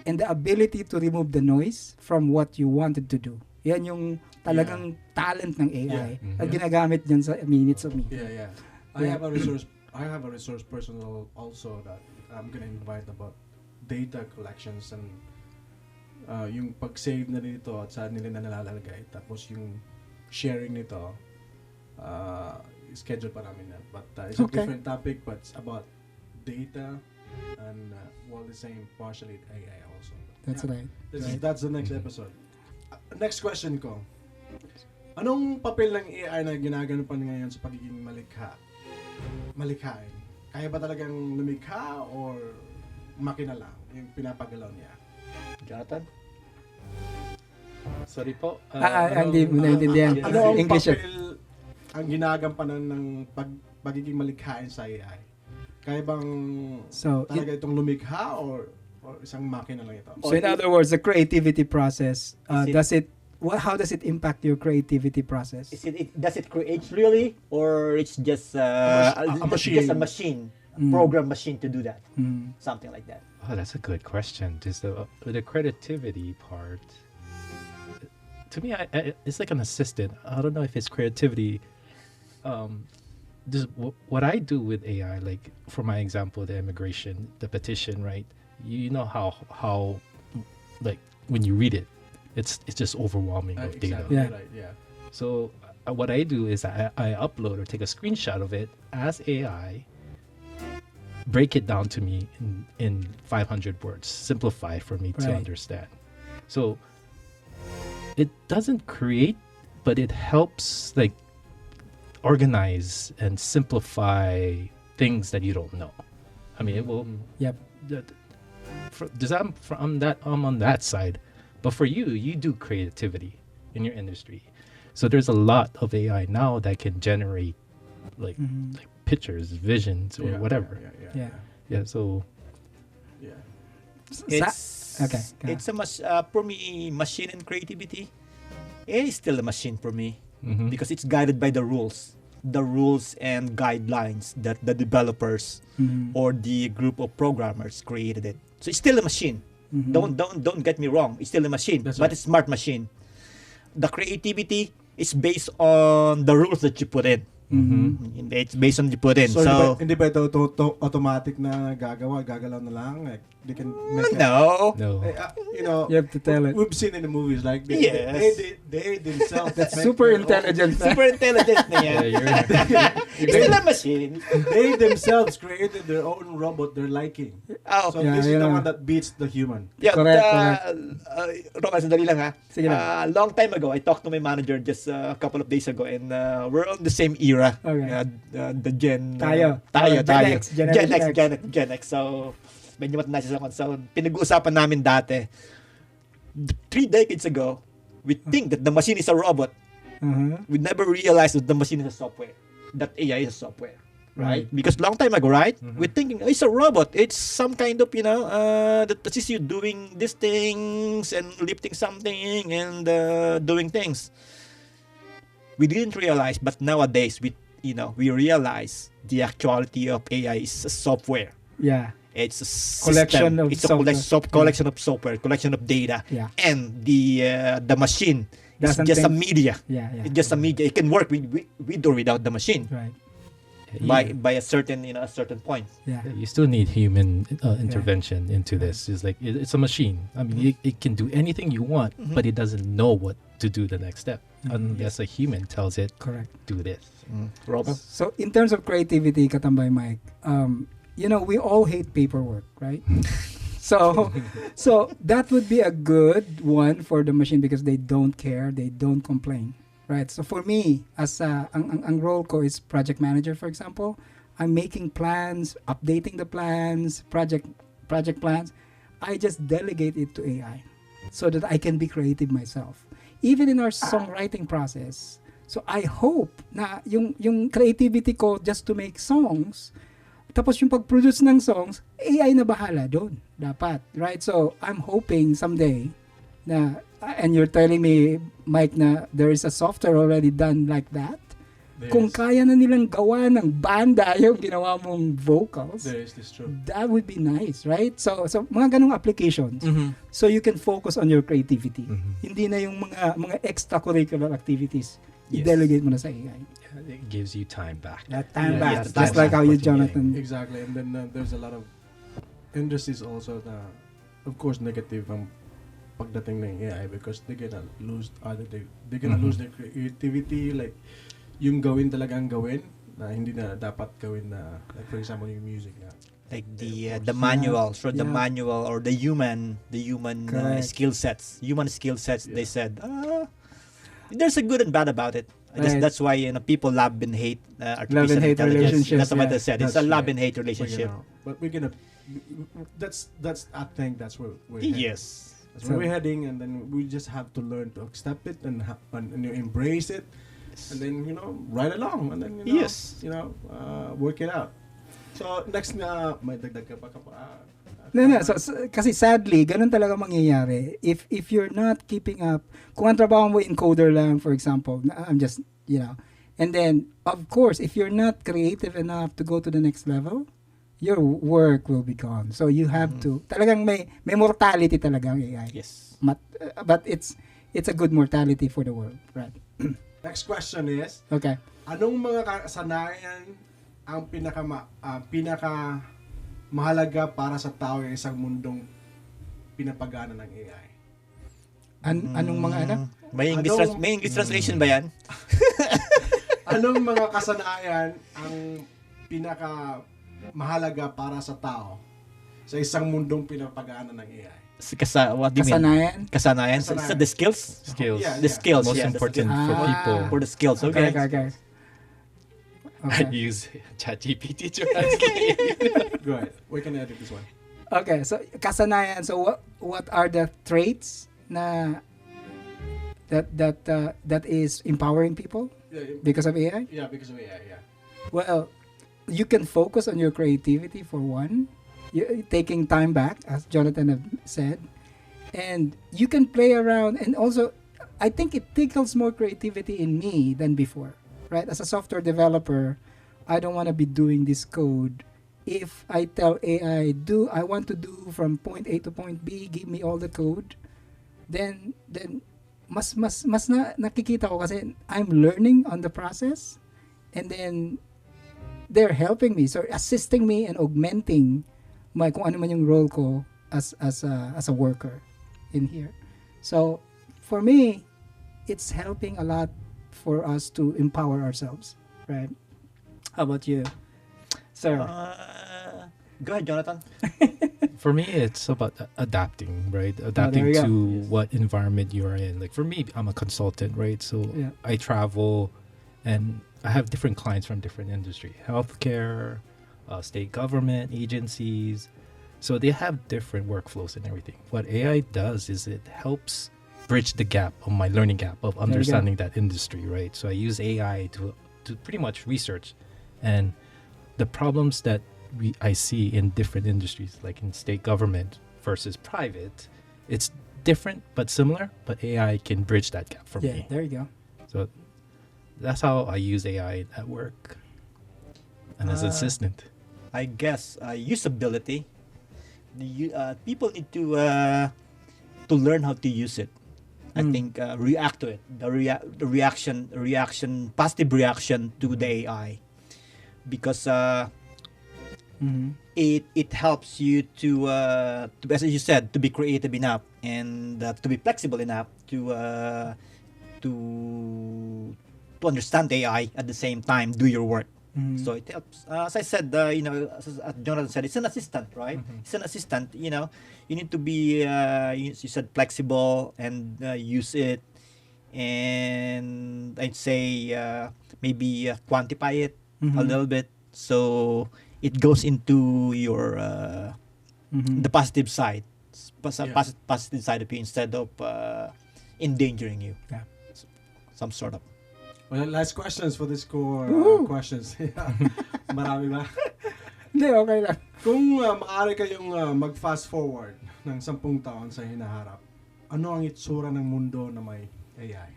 And the ability to remove the noise from what you wanted to do. Yan yung talagang talent ng AI. Yeah. At ginagamit dyan sa minutes of me. Yeah. Yeah. I have a resource person also that I'm gonna invite about data collections and yung pag-save na nito at saan nila na nalalagay. Tapos yung sharing nito, schedule pa namin yan. But it's a Okay. different topic, but it's about data and while the same partially AI also. That's Yeah. right. That's the next episode. Next question ko. Anong papel ng AI na ginagano pa ngayon sa pagiging malikhain? Kaya ba talagang lumikha or makina lang yung pinapagalaw niya? Jonathan? Sorry po. Hindi mo naintindihan. Ano ang English yun. papel ang ginagampanan ng pagiging malikhain sa AI? Kaya bang So, talaga itong lumikha or isang makina lang ito? So in other words, the creativity process, Is it- how does it impact your creativity process? Does it create really, or it's just A machine. just a machine, program machine to do that, something like that. Oh, that's a good question. Just the creativity part. To me, it's like an assistant. I don't know if it's creativity. What I do with AI, like for my example, the immigration, the petition, right? You know how like when you read it, it's just overwhelming of data. Exactly Yeah. right, yeah. So what I do is I upload or take a screenshot of it as AI, break it down to me in 500 words, simplify for me to Right. understand. So it doesn't create, but it helps like organize and simplify things that you don't know. I mean, it will. Yep. I'm on that side, but for you do creativity in your industry. So there's a lot of AI now that can generate like pictures, visions, or Yeah, whatever. Yeah. Yeah. So Yeah. Okay, go It's for me, machine and creativity. AI is still a machine for me because it's guided by the rules and guidelines that the developers or the group of programmers created it. So it's still a machine. Don't get me wrong. It's still a machine, That's but right. it's smart machine. The creativity is based on the rules that you put in. It's based on you put in. So, hindi ba ito automatic na gagalaw na lang? Like, they can make it. no. no. You know, You have to tell it. we've seen in the movies, like, Yes. they themselves That's make super their own- intelligent. Super intelligent na yan. Yeah, It's still a machine. They themselves created their own robot they're liking. Oh, So Yeah, this is the yeah. one that beats the human. yeah, Correct, Roman, sandali lang ha. Sige lang. Long time ago, I talked to my manager just a couple of days ago and we're on the same era. Okay. The Gen... Tayo. Tayo. Gen X, Gen X. So, medyo matanda siya sa console. Pinag-uusapan namin dati. 3 decades ago, we think that the machine is a robot. We never realized that the machine is a software. That AI is a software. Right? Because long time ago, right? We're thinking, it's a robot. It's some kind of, that assists you doing these things and lifting something and doing things. We didn't realize, but nowadays, we realize the actuality of AI is a software. Yeah. It's a Collection system. of It's a software. collection of software, collection of data, Yeah. and the machine is Doesn't just a think- media. Yeah. It's just a media. It can work with or without the machine. Right. by a certain point. Yeah. Yeah, you still need human intervention into this. It's like it's a machine. I mean, it can do anything you want, but it doesn't know what to do the next step unless a human tells it, Correct. do this. Robert? So in terms of creativity, Katambay Mike, we all hate paperwork, right? So that would be a good one for the machine because they don't care, they don't complain, right? So for me, as ang role ko is project manager, for example, I'm making plans, updating the plans, project plans. I just delegate it to AI so that I can be creative myself. Even in our songwriting process, so I hope na yung creativity ko just to make songs, tapos yung pag-produce ng songs, AI na bahala doon. Dapat, right? So, I'm hoping someday na, and you're telling me, Mike, na there is a software already done like that. Kung kaya na nilang gawa ng banda yung ginawa mong vocals, There is this true. that would be nice, right? So mga ganong applications. So you can focus on your creativity. Hindi na yung mga extracurricular activities. Yes. I-delegate mo na sa AI. It gives you time back. That time Yeah, back. yes, Just time like back how you, what you're Jonathan. Exactly, and then there's a lot of industries also na, of course, negative ang pagdating ng AI because they're gonna lose they're gonna lose their creativity, like yung gawin talagang gawin na hindi na dapat gawin na, like for example yung music na. Like Yeah, of the course. manual, so the Yeah. manual or the human Correct. skill sets. They Yeah. said, there's a good and bad about it. I guess Right. that's why people love and hate artificial Love and hate intelligence. relationship, That's what yeah. they said. It's That's a love right. and hate We're relationship. but we're gonna that's I think that's where we're heading. Yes. That's where we're heading, and then we just have to learn to accept it and embrace it, and then ride along, and then Yes. work it out. So next na may dagdag ka pa No. Kasi sadly, ganun talaga mangyayari. If you're not keeping up, kung ang trabaho mo encoder lang, for example, I'm just, and then, of course, if you're not creative enough to go to the next level, your work will be gone. So you have to, talagang may mortality talaga ang AI. Yes. But it's a good mortality for the world, right? Next question is, Okay. anong mga kasanayan ang pinaka mahalaga para sa tao ng isang mundong pinapagana ng AI? Anong mga ano? May English translation ba yan? Anong mga kasanayan ang pinaka mahalaga para sa tao sa isang mundong pinapagana ng AI? What do you mean? Kasanayan? Kasanayan? So, Kasanayan. the skills? Skills. Yeah, The skills, Most yeah. important skills. for Ah. people. For the skills, Okay. okay. I use ChatGPT to translate. Go ahead. We can edit this one. Okay, so kasanayan. So what are the traits na that is empowering people because of AI? Yeah, because of AI, yeah. Well, you can focus on your creativity for one, taking time back, as Jonathan have said, and you can play around. And also, I think it tickles more creativity in me than before, right? As a software developer, I don't want to be doing this code. If I tell AI, I want to do from point A to point B, give me all the code, then mas nakikita ko kasi I'm learning on the process, and then they're helping me, so assisting me and augmenting kung ano man yung role ko as a worker in here. So for me, it's helping a lot for us to empower ourselves, right? How about you, sir? Go ahead, Jonathan. For me, it's about adapting, right? there Adapting we go. to Yes. what environment you're in. Like for me, I'm a consultant, right? So Yeah. I travel, and I have different clients from different industry, healthcare, state government agencies. So they have different workflows and everything. What AI does is it helps bridge the gap of my learning gap of go. understanding that industry, right? So I use AI to pretty much research, and the problems that I see in different industries, like in state government versus private, it's different but similar. But AI can bridge that gap for Yeah, me. there you go. So that's how I use AI at work and as an Ah. assistant. I guess usability. People need to learn how to use it. I Mm. think react to it. The reaction, positive reaction to the AI. because Mhm. it helps you to, as you said, to be creative enough and to be flexible enough to to understand AI at the same time do your work. Mhm. So it helps. As I said, as Jonathan said, it's an assistant, right? It's an assistant. You need to be, you said, flexible and use it, and I'd say maybe quantify it a Mhm. little bit so it goes into your Mhm. the positive side, Yeah. positive side of you instead of endangering you. Yeah. Some sort of. Well, last questions for this core Woohoo! questions. Yeah. Marami ba? Hindi, okay lang. Kung maaari kayong mag-fast forward ng 10 taon sa hinaharap, ano ang itsura ng mundo na may AI?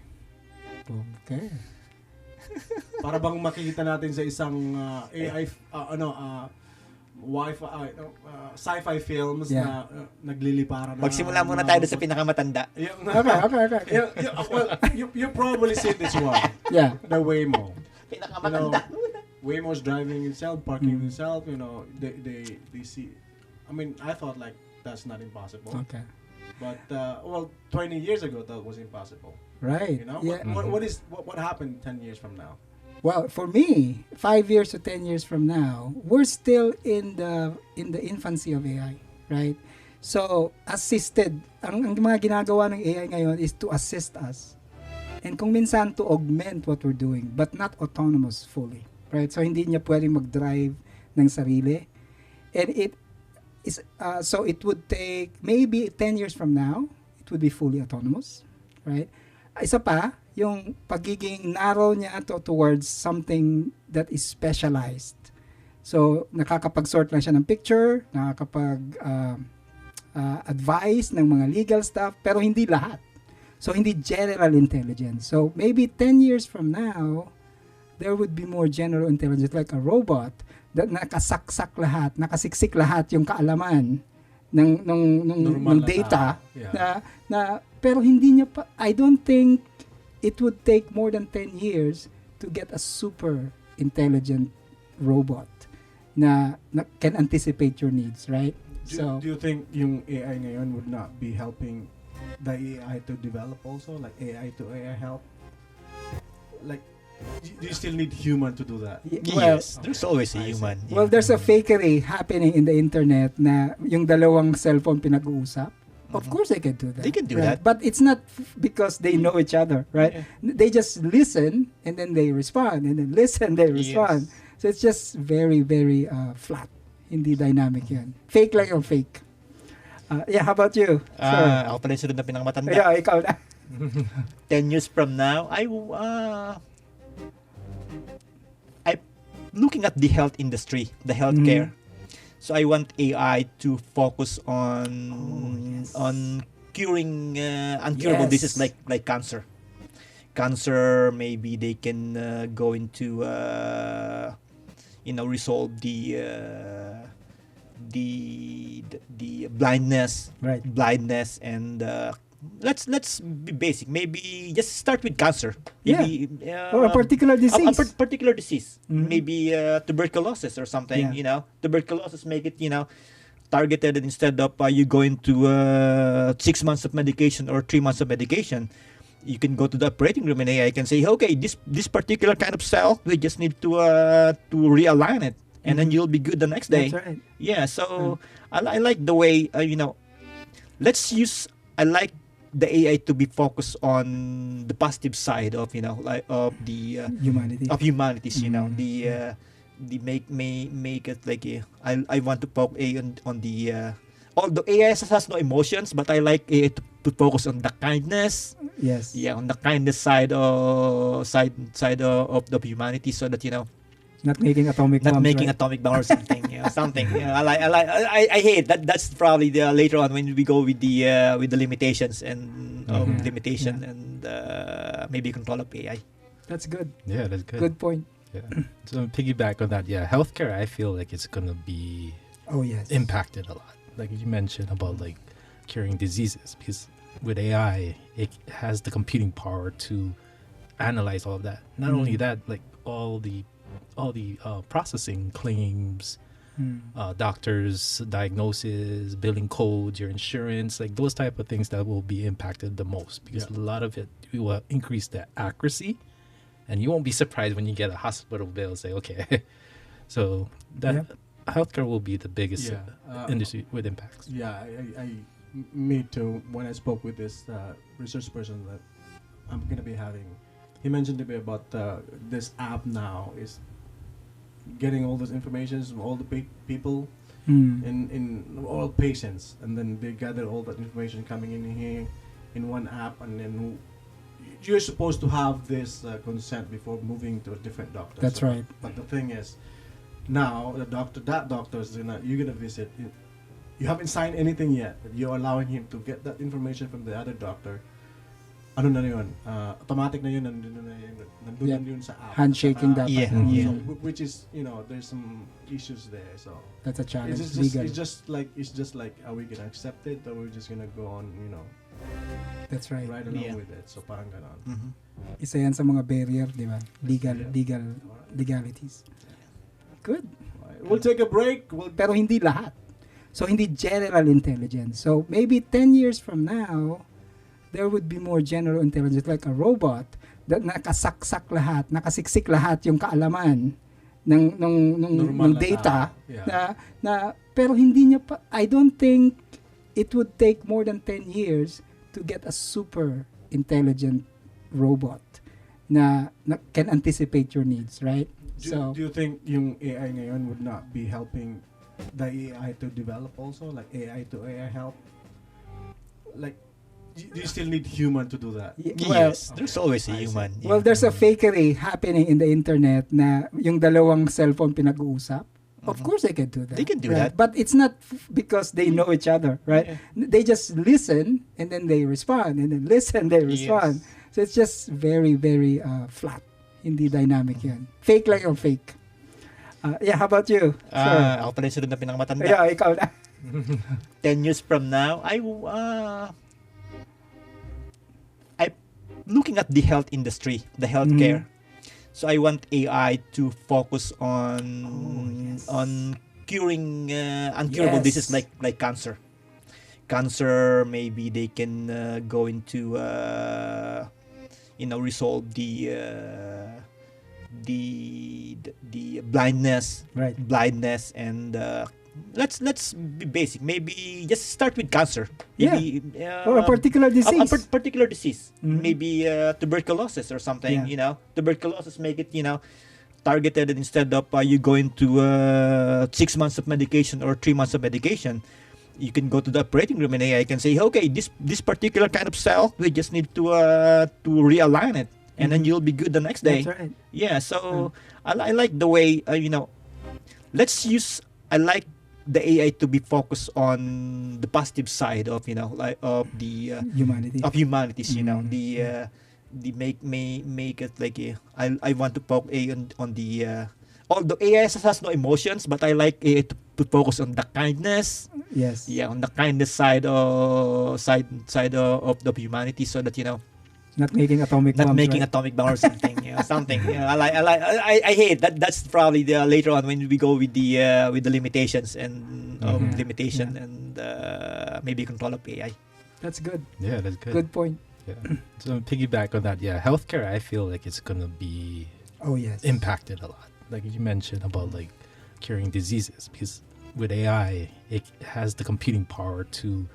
Okay. Para bang makikita natin sa isang AI, sci-fi films Yeah. na nagliliparan na. Magsimula muna tayo doon sa pinakamatanda. Yung, Okay. well, you probably seen this one, Yeah. the Waymo. Pinakamatanda. Waymo's driving itself, parking itself, they see. I mean, I thought like that's not impossible. Okay. But 20 years ago that was impossible. Right. You know, Yeah. what happened 10 years from now? Well, for me, 5 years to 10 years from now, we're still in the infancy of AI, right? So, assisted, ang mga ginagawa ng AI ngayon is to assist us. And kung minsan to augment what we're doing, but not autonomous fully, right? So, hindi niya pwedeng mag-drive ng sarili. And it is, so it would take maybe 10 years from now, it would be fully autonomous, right? Isa pa, yung pagiging narrow niya towards something that is specialized. So, nakakapag-sort lang siya ng picture, nakakapag-advise ng mga legal stuff, pero hindi lahat. So, hindi general intelligence. So, maybe 10 years from now, there would be more general intelligence like a robot that nakasaksak lahat, nakasiksik lahat yung kaalaman ng Normal na data tao. Yeah. na pero hindi niya pa, I don't think it would take more than 10 years to get a super intelligent robot na can anticipate your needs, right? Do you think yung AI ngayon would not be helping the AI to develop also, like AI to AI help? Like, do you still need human to do that? Well, Yes, there's always a I see. human. well, there's a fakery happening in the internet na yung dalawang cellphone pinag-uusap. Of course they can do that. They can do right? that. But it's not because they know each other, right? They just listen and then they respond and then listen, they respond. So it's just very, very flat. Hindi dynamic yan. Fake lang yung fake. Yeah, how about you? Sir? Ako pala yung sunod na pinakamatanda. Yeah, ikaw na. 10 years from now, I'm looking at the health industry, the healthcare. So I want AI to focus on curing uncurable Yes. diseases like cancer. Cancer, maybe they can go into resolve the blindness, Right. and let's be basic. Maybe just start with cancer. Yeah. Maybe, Or a particular disease. a particular disease. Mhm. Maybe tuberculosis or something. Yeah. Tuberculosis, make it targeted, instead of you going to 6 months of medication or 3 months of medication. You can go to the operating room and AI can say, okay, this particular kind of cell, we just need to realign it, and then you'll be good the next day. That's right. Yeah, so I like the way let's use. I like the AI to be focused on the positive side of of the Humanity. of humanities. Mhm. The make it like I want to focus on the although AI has no emotions, but I like AI to focus on the kindness. Yes. Yeah, on the kindness side of the humanity, so that Not making atomic not bombs, making right? atomic bomb or something. Something. I hate that. That's probably the later on when we go with the limitations and Mhm. limitation Yeah. and maybe control of AI. That's good. Yeah, that's good. Good point. Yeah. So piggyback on that, yeah, healthcare, I feel like it's gonna be Oh, yes. impacted a lot. Like you mentioned about like curing diseases, because with AI, it has the computing power to analyze all of that. Not only that, like all the processing claims, Mm. doctors' diagnosis, billing codes, your insurance, like those type of things that will be impacted the most because Yeah. a lot of it will increase the accuracy, and you won't be surprised when you get a hospital bill. Say, okay, so that Yep. healthcare will be the biggest Yeah. industry with impacts. Yeah, me too. When I spoke with this research person that I'm gonna be having, he mentioned to me about this app now is getting all this information from all the people Mm. in all patients, and then they gather all that information coming in here in one app, and then you're supposed to have this consent before moving to a different doctor. That's So- right. But the thing is, now that doctor is you're gonna visit. You haven't signed anything yet, but you're allowing him to get that information from the other doctor. Ano na yun? Automatic na yun, nandun Yeah. na yun sa app. Handshaking Sa app. dapat. Yeah, yeah. So, which is, there's some issues there. So That's a challenge. it's Legal. just like, are we gonna accept it, or we're just gonna go on, That's right. right along Yeah. with it? So parang ganon. Mhm. Isa yan sa mga barrier, di ba? Yeah. Legalities. Good. Alright, we'll take a break. Pero hindi lahat. So, hindi general intelligence. So, maybe 10 years from now, there would be more general intelligence like a robot that nakasaksak lahat, nakasiksik lahat yung kaalaman ng Normal na data tao. Yeah. na pero hindi niya pa, I don't think it would take more than 10 years to get a super intelligent robot na can anticipate your needs, right? Do you think yung AI ngayon would not be helping the AI to develop also, like AI to AI help? Like, do you still need human to do that? Well, Yes, there's always a I see. human. well, there's a fakery happening in the internet na yung dalawang cellphone pinag-uusap. Of course they can do that. They can do right? that. But it's not because they know each other, right? They just listen and then they respond and then listen, they respond. Yes. So it's just very, very flat. Hindi dynamic yan. Fake lang yung fake. Yeah, how about you? Sir? Ako pala yung sunod na pinakamatanda. Yeah, ikaw na. 10 years from now, I'm looking at the health industry, the healthcare. So I want AI to focus on yes. on curing uncurable Yes. diseases like cancer. Cancer, maybe they can go into resolve the blindness Right. and let's be basic. Maybe just start with cancer. Yeah. Maybe, Or a particular disease. particular disease. Mhm. Maybe tuberculosis or something. Yeah. Tuberculosis, make it targeted, instead of you going to 6 months of medication or 3 months of medication. You can go to the operating room and AI can say, okay, this particular kind of cell, we just need to realign it, and then Mhm. you'll be good the next day. That's right. Yeah, so I like the way I like the AI to be focused on the positive side of of the Humanity. of humanities. Mhm. The make it like I want to focus on the although AI has no emotions, but I like AI to focus on the kindness. Yes. Yeah, on the kindness side of the humanity, so that Not making atomic not bombs, making right? atomic bomb or something. Something. I hate that. That's probably the later on when we go with the limitations and Mhm. limitation Yeah. and maybe control of AI. That's good. Yeah, that's good. Good point. Yeah. So piggyback on that, yeah, healthcare, I feel like it's gonna be Oh, yes. impacted a lot. Like you mentioned about like curing diseases, because with AI, it has the computing power to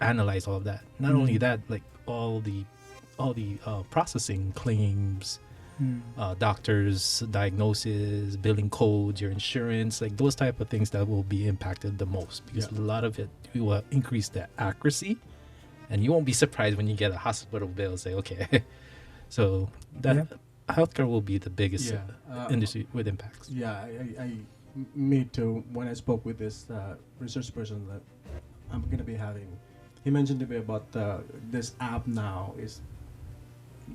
analyze all of that. Not only Mhm. that, like all the processing claims, Mm. doctors' diagnosis, billing codes, your insurance, like those type of things that will be impacted the most because Yeah. a lot of it will increase the accuracy, and you won't be surprised when you get a hospital bill. Say, okay, so that healthcare will be the biggest industry with impacts. Yeah, me too. When I spoke with this research person that I'm gonna be having, he mentioned to me about this app now is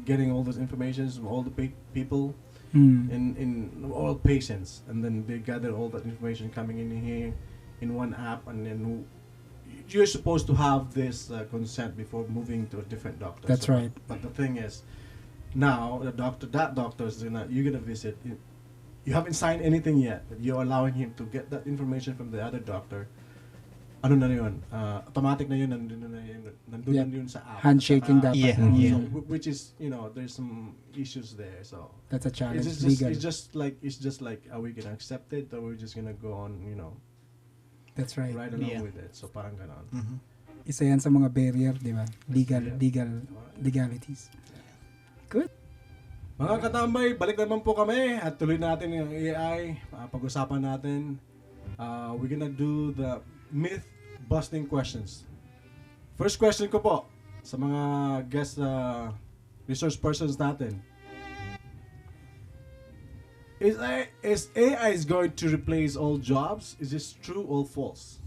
getting all this information from all the people Mm. in all patients, and then they gather all that information coming in here in one app, and then you're supposed to have this consent before moving to a different doctor. That's right. But the thing is, now that doctor is you're gonna visit. you haven't signed anything yet, but you're allowing him to get that information from the other doctor. Ano na yun? Automatic na yun, nandun Yeah. na yun sa app. Handshaking Sa app. dapat. Yeah, So, yeah. which is, there's some issues there. So That's a challenge. it's Legal. just like, are we gonna accept it or we're just gonna go on, That's right. right along Yeah. with it? So parang ganon. Mhm. Isa yan sa mga barrier, di ba? Yeah. Legalities. Mga katambay, balik naman po kami at tuloy natin yung AI. Pag-usapan natin. We're gonna do the myth-busting questions. First question ko po sa mga guest resource persons natin. Is AI is going to replace all jobs? Is this true or false?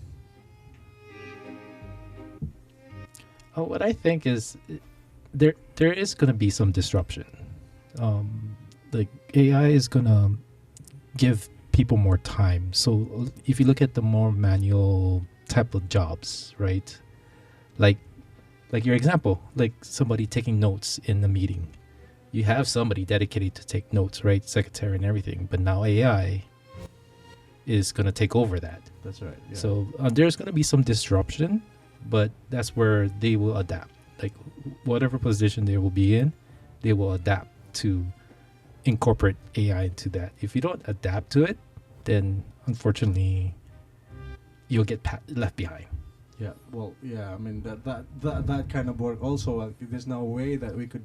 What I think is there is gonna be some disruption. Like AI is gonna give people more time. So if you look at the more manual type of jobs, right? Like your example, like somebody taking notes in the meeting. You have somebody dedicated to take notes, right? Secretary and everything. But now AI is gonna take over that. That's right. Yeah. So there's going to be some disruption, but that's where they will adapt. Like whatever position they will be in, they will adapt to incorporate AI into that. If you don't adapt to it, then unfortunately you'll get left behind. Yeah, well, yeah. I mean that kind of work also. There's no way that we could,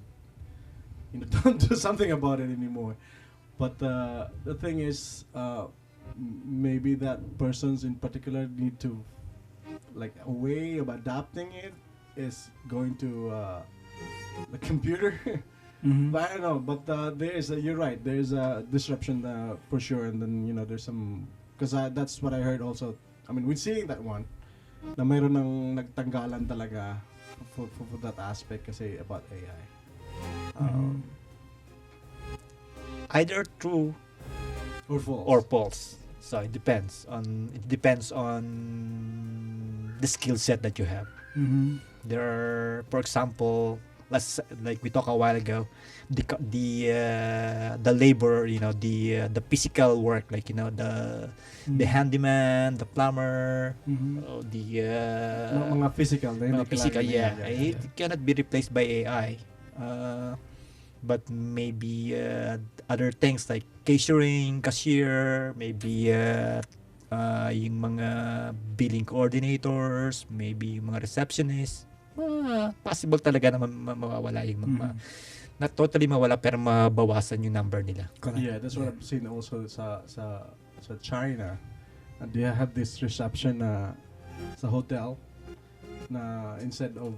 don't do something about it anymore. But the thing is, maybe that persons in particular need to, like, a way of adapting it is going to the computer. Mhm. But I don't know. But you're right. There's a disruption for sure, and then there's some, because that's what I heard also. I mean, we're seeing that one. Na mayroon ng nagtanggalan talaga for that aspect kasi about AI. Mhm. Either true Or false. or false. So it depends on the skill set that you have. Mhm. There are, for example, like we talked a while ago, the labor, the physical work, like the handyman, the plumber, Mhm. mga physical. mga physical, yeah. yeah. It cannot be replaced by AI. But maybe other things like cashier, maybe yung mga billing coordinators, maybe yung mga receptionists. Possible talaga na mawawala yung Mhm. not totally mawala pero mabawasan yung number nila. Correct. Yeah, that's what I've seen also sa China. And they have this reception sa hotel na instead of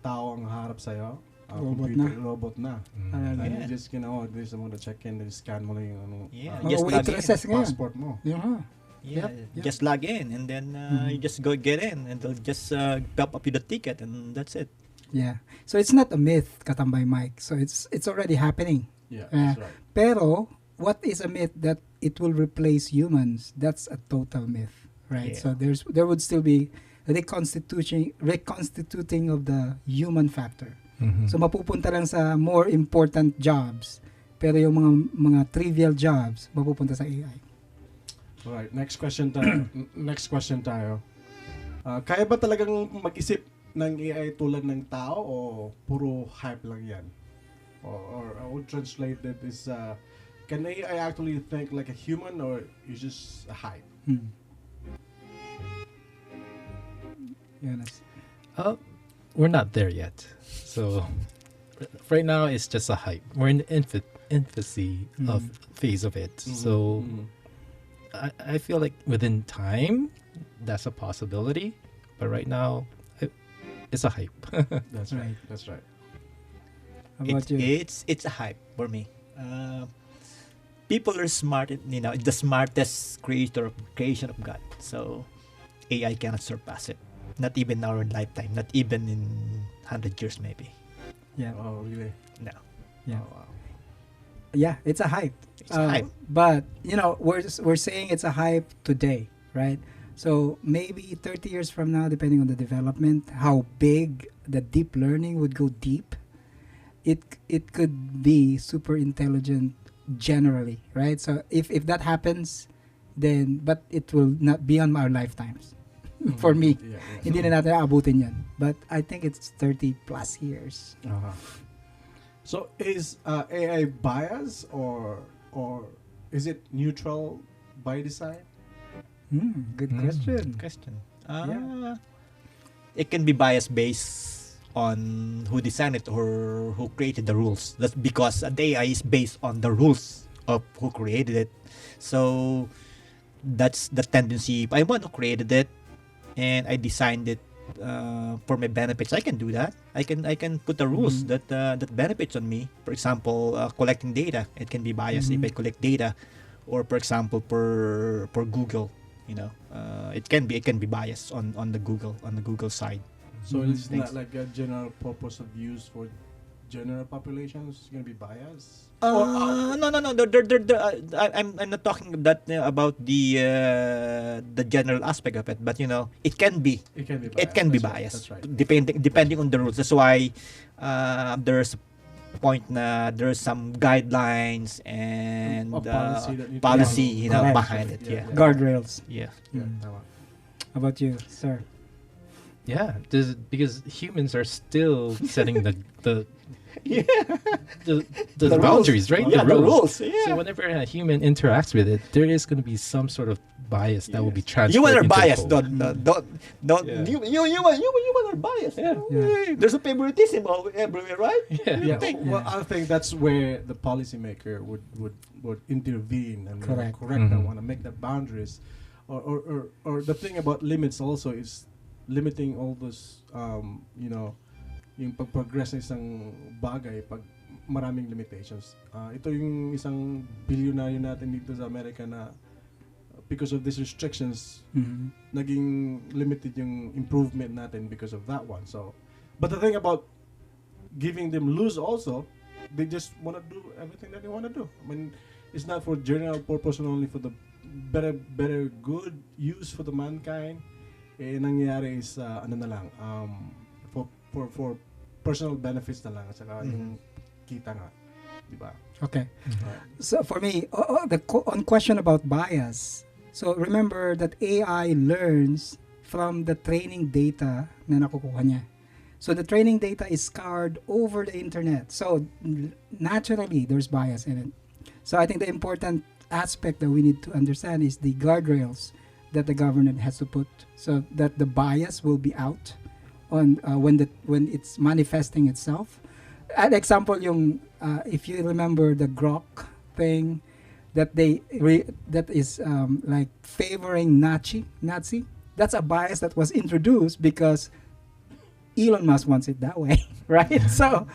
tao ang harap sa'yo, robot na. And Yeah. you just, there's someone to check in, then scan mo lang yung Yeah, Mga just log in. waitresses ngayon. passport mo. Yeah. Yeah, Yep. just log in and then you just go get in and they'll just pop up with the ticket and that's it. Yeah. So it's not a myth, Katambay Mike. So it's already happening. Yeah, Yeah. that's right. Pero what is a myth that it will replace humans? That's a total myth, right? Yeah. So there would still be reconstituting of the human factor. Mhm. So mapupunta lang sa more important jobs, pero yung mga trivial jobs mapupunta sa AI. Alright, next question tayo. Kaya ba talagang mag-isip ng AI tulad ng tao o puro hype lang yan? Or I would translate that is, can AI actually think like a human or is just a hype? Jonas. We're not there yet. So right now it's just a hype. We're in the infancy of phase of it. So I feel like within time that's a possibility, but right now it's a hype. That's Right. right. That's right. How about you? It's a hype for me. People are smart, the smartest creation of God. So AI cannot surpass it. Not even in our lifetime. Not even in 100 years maybe. Yeah. Oh, really? No. Yeah. Oh, wow. Yeah, it's a hype. It's a hype. But we're saying it's a hype today, right? So maybe 30 years from now, depending on the development, how big the deep learning would go deep, it could be super intelligent generally, right? So if that happens, then but it will not be on our lifetimes. For me, Yeah, yeah. hindi na natin aabutin yan. But I think it's 30 plus years. Uh-huh. So is AI bias or is it neutral by design? Good question. Question. Yeah. It can be bias based on who designed it or who created the rules. That's because the AI is based on the rules of who created it. So that's the tendency. If I want to create it and I designed it for my benefits, I can do that. I can put the rules that benefits on me. For example, collecting data. It can be biased if I collect data, or for example, for Google. It can be biased on the Google side. So it's Thanks. not like a general purpose of use for general populations. It's gonna be biased. No. I'm not talking about the general aspect of it, but it can be. It can be biased. It can be That's right, biased. That's right. Depending on the rules. That's why there's a point na there's some guidelines and A policy that you policy follow. Correct. behind it. Yeah. Guardrails. Yeah. Yeah, tama. How about you, sir? Yeah, because humans are still setting the Yeah. the The boundaries, right? Yeah, the rules. So Yeah. whenever a human interacts with it, there is going to be some sort of bias that will be transferred. Human are into the biased. code. Don't. Yeah. Human are biased. Yeah. Yeah. There's a favoritism everywhere, right? Yeah. Yeah, well, I think that's where the policymaker would intervene and Correct. correct that Mhm. one and make the boundaries. Or the thing about limits also is limiting all those yung pag-progress ng isang bagay pag maraming limitations. Ito yung isang bilyonaryo natin dito sa Amerika na because of these restrictions naging limited yung improvement natin because of that one. So, but the thing about giving them loose also, they just want to do everything that they want to do. I mean, it's not for general purpose and only for the better good use for the mankind. Nangyayari is ano na lang for personal benefits na lang at saka yung kita nga, di ba? Okay. Right. So for me, on question about bias, so remember that AI learns from the training data na nakukuha niya. So the training data is scoured over the internet. So naturally, there's bias in it. So I think the important aspect that we need to understand is the guardrails that the government has to put so that the bias will be out on when it's manifesting itself. An example, yung if you remember the Grok thing, that that is like favoring Nazi. That's a bias that was introduced because Elon Musk wants it that way, right? So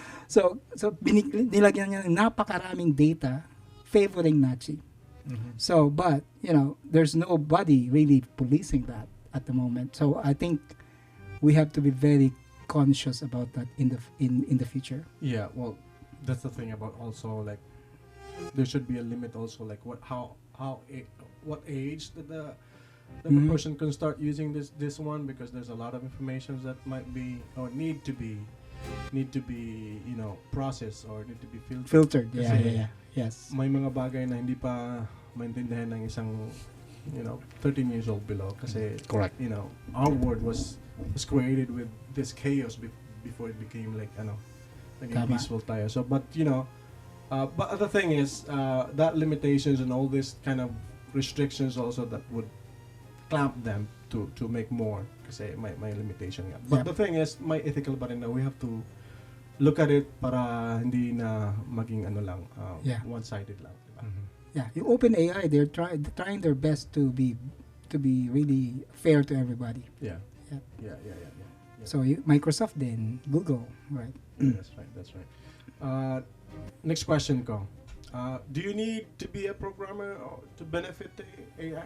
nilagyan niya ng napakaraming data favoring Nazi. So, but there's nobody really policing that at the moment. So I think we have to be very conscious about that in the future. Yeah, well, that's the thing about also like there should be a limit also like what age that the person can start using this one, because there's a lot of information that might be or need to be processed or need to be filtered. Filtered. Yeah. Yes. May mga bagay na hindi pa maintindihan ng isang 13 years old below kasi Correct. our world was created with this chaos before it became like naging Tama. peaceful tayo. So but but the thing is that limitations and all this kind of restrictions also that would clamp them to make more kasi may limitation nga. But Yeah. the thing is may ethical pa rin na we have to look at it para hindi na maging Yeah. one-sided lang, diba? Yeah. Yung OpenAI, they're trying their best to be really fair to everybody. Yeah. Yeah. Yeah. So Microsoft then Google, right? That's right. Next question ko. Do you need to be a programmer to benefit the AI?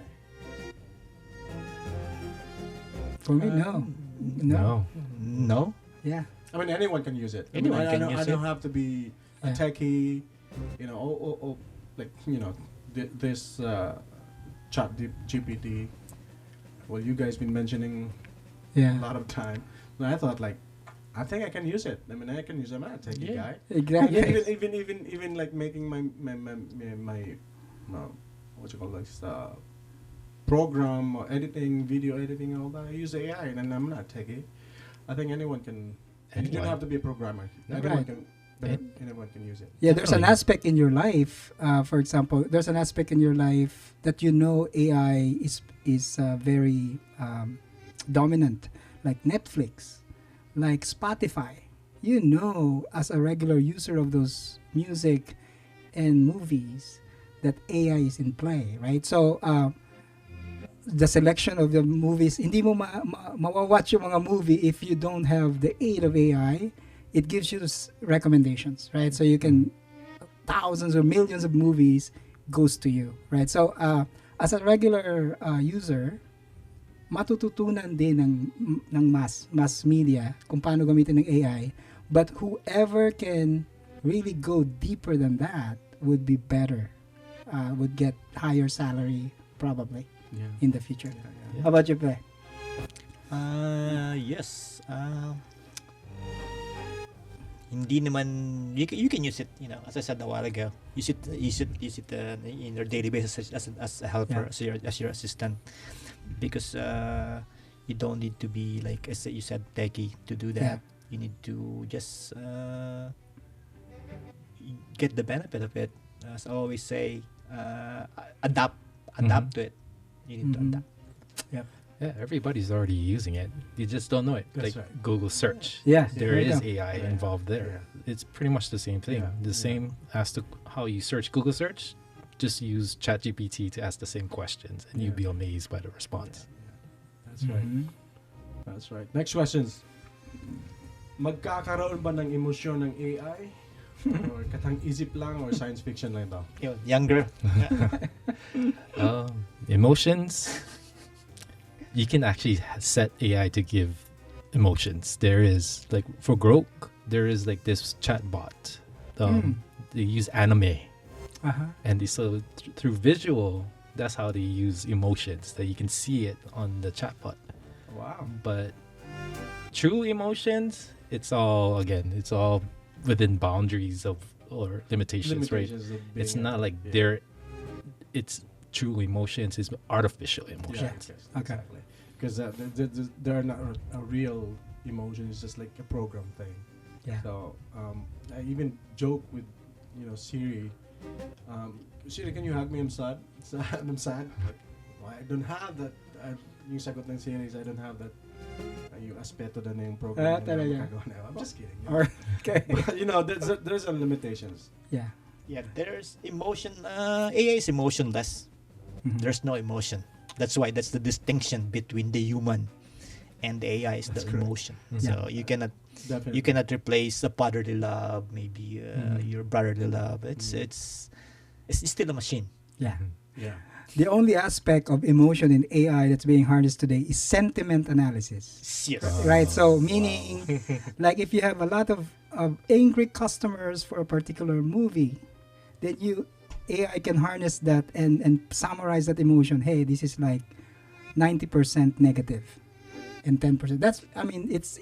For me, no. No. Yeah. I mean, anyone can use it. Anyone I can don't, use I don't it. have to be a Yeah. techie, like this chat GPT. Well, you guys been mentioning a Yeah. lot of time. And I thought like I think I can use it. I mean, I can use it. I'm not a techie Yeah. guy. Exactly. Even like making my what you call this program or editing, video editing, and all that. I use AI, and I'm not techie. I think anyone can. And you don't Anyone. have to be a programmer. No. Anyone Right. can. Anyone can use it. Yeah, there's an Definitely. aspect in your life. For example, there's an aspect in your life that AI is very dominant, like Netflix, like Spotify. As a regular user of those music and movies, that AI is in play, right? So the selection of the movies, hindi mo mawawatch yung mga movie if you don't have the aid of AI. It gives you recommendations, right? So you can thousands or millions of movies goes to you, right? So as a regular user, matututunan din ng mass media kung paano gamitin ng AI. But whoever can really go deeper than that would be better, would get higher salary probably Yeah. in the future. Yeah. How about you, Pe? Yes. Hindi naman you can use it, as I said a while ago. Use it in your daily basis as a helper, Yeah. as your assistant, because you don't need to be like, as you said, techie to do that. You need to just get the benefit of it. As I always say, adapt to it. You need to Mhm. adapt. Yeah, everybody's already using it. You just don't know it. That's like right. Google search. Yeah, There there you is go. AI Yeah. involved there. It's pretty much the same thing. Yeah. The Yeah. same as to how you search Google search. Just use ChatGPT to ask the same questions, and you'll Yeah. be amazed by the response. That's right. Mhm. That's right. Next questions. Magkakaroon ba ng emosyon ng AI? Or katang isip lang or science fiction lang ito? Younger. Emotions. You can actually set AI to give emotions. There is like for Grok, there is like this chatbot. They use anime, Uh-huh. and through visual, that's how they use emotions. That you can see it on the chatbot. Wow. But true emotions, it's all within boundaries of or limitations, right? Limitations of It's being not like yeah. it's true emotions, it's artificial Yeah, emotions. yes, Okay. exactly. Because they're not a real emotion. It's just like a program thing. Yeah. So I even joke with Siri. Siri, can you hug me? I'm sad. I'm sad. Like, well, I don't have that. Yung sagot ng Siri is I don't have that. Yung aspeto na yung program. na talaga. nakagawa na. I'm just kidding. Or okay. But there's some limitations. Yeah. Yeah, there's emotion. AI is emotionless. Mhm. There's no emotion. That's why that's the distinction between the human and the AI is That's the correct. emotion. Mhm. So you cannot Definitely. replace a fatherly love, maybe Mhm. your brotherly love. It's still a machine. Yeah. Yeah. The only aspect of emotion in AI that's being harnessed today is sentiment analysis. Yes. Right? So meaning like if you have a lot of angry customers for a particular movie, then AI can harness that and summarize that emotion. Hey, this is like 90% negative and 10%. It's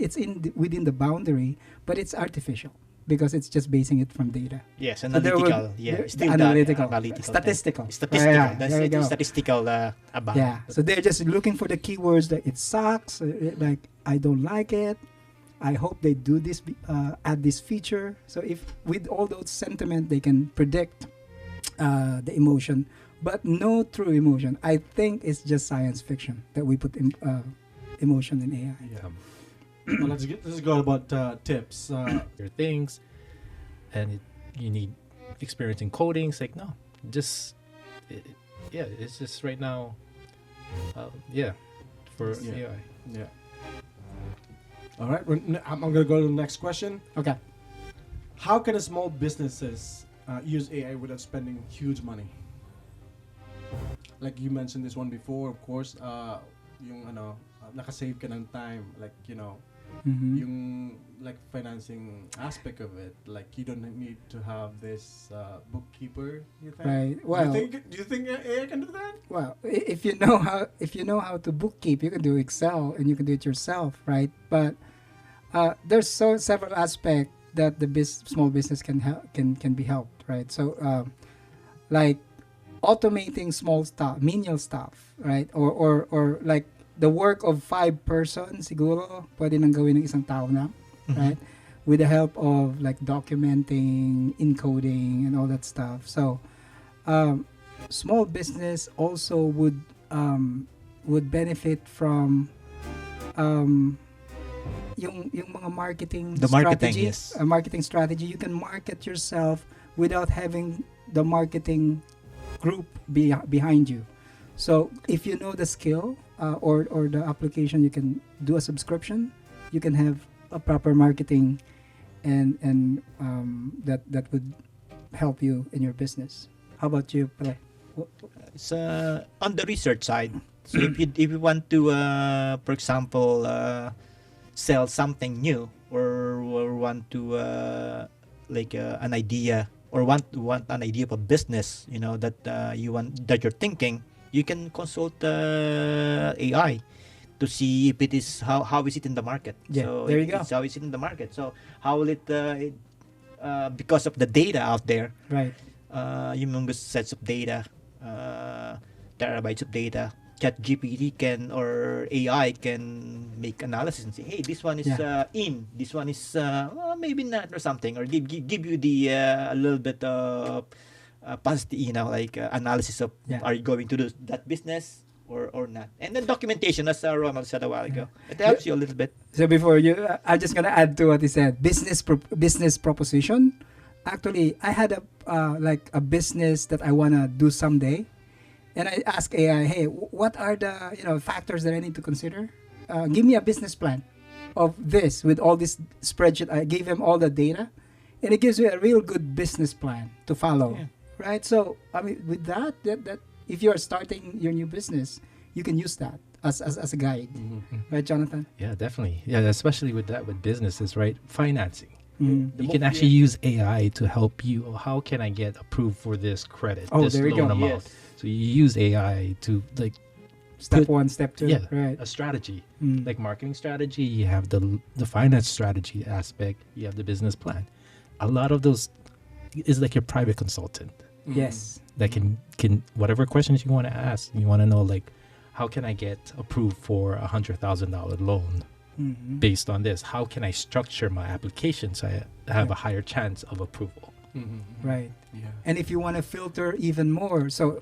within the boundary, but it's artificial because it's just basing it from data. Yes, So there would- analytical. Yeah, there- still analytical, analytical. statistical. Statistical. Yeah, That's there you it. go. Statistical about. Yeah, so they're just looking for the keywords that it sucks, like I don't like it. I hope they do this, add this feature. So if with all those sentiment, they can predict the emotion, but no true emotion. I think it's just science fiction that we put emotion in AI. Yeah. Well, let's go about tips. Your things, and you need experience in coding. It's like no, it's just right now. For Yeah. AI. Yeah. All right. I'm gonna go to the next question. Okay. How can a small businesses use AI without spending huge money? Like you mentioned this one before, of course. Yung nakasave ka ng time, like Mhm. yung like financing aspect of it. Like you don't need to have this bookkeeper. You think? Right. Well, Do you think AI can do that? Well, if you know how to bookkeep, you can do Excel and you can do it yourself, right? But there's several aspects that the small business can be helped, right? So like automating small stuff, menial stuff, right? Or like the work of 5 persons siguro pwede nang gawin ng isang tao na, right? With the help of like documenting, encoding, and all that stuff. So small business also would benefit from yung mga marketing The marketing, strategy, yes. a marketing strategy. You can market yourself without having the marketing group behind you. So if you know the skill or the application, you can do a subscription. You can have a proper marketing, and that would help you in your business. How about you, Pre? It's on the research side. So if you want to, for example, sell something new, or want to like an idea, or want an idea of a business, that you're thinking, you can consult AI to see if it is how is it in the market. Yeah, So there you go. It's how is it in the market. So how will it because of the data out there, Right. humongous sets of data, terabytes of data. ChatGPT can, or AI can make analysis and say, hey, this one is in, this one is maybe not, or something, or give you the a little bit of positive, like analysis of are you going to do that business or not, and then documentation, as Romal said a while ago. It helps you a little bit. So before you, I'm just gonna add to what he said. Business proposition. Actually, I had like a business that I wanna do someday, and I asked AI, hey, what are the factors that I need to consider? Give me a business plan of this with all this spreadsheet. I gave him all the data, and it gives you a real good business plan to follow, right? So I mean, with that if you are starting your new business, you can use that as a guide, right, Jonathan? Yeah, definitely. Yeah, especially with businesses, right? Financing. Mm-hmm. You can actually use AI to help you. How can I get approved for this credit? Oh, this there you loan go. amount. Yes. So you use AI to Step put- 1, step 2, right? a strategy, Mm. like marketing strategy. You have the finance strategy aspect. You have the business plan. A lot of those is like your private consultant Yes. that can whatever questions you want to ask. You want to know, like, how can I get approved for $100,000 loan Mhm. based on this? How can I structure my application so I have a higher chance of approval? Right. Yeah. And if you want to filter even more, so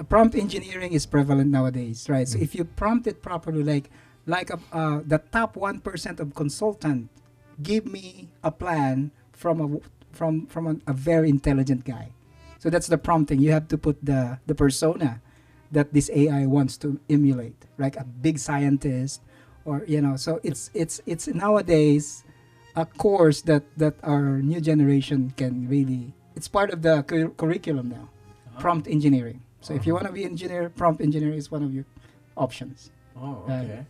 prompt engineering is prevalent nowadays, right? So if you prompt it properly, like the top 1% of consultant, give me a plan from a very intelligent guy. So that's the prompting. You have to put the persona that this AI wants to emulate, like a big scientist, or So it's nowadays a course that our new generation can really. It's part of the curriculum now. Prompt engineering. So if you want to be engineer, prompt engineer is one of your options. Oh, Right.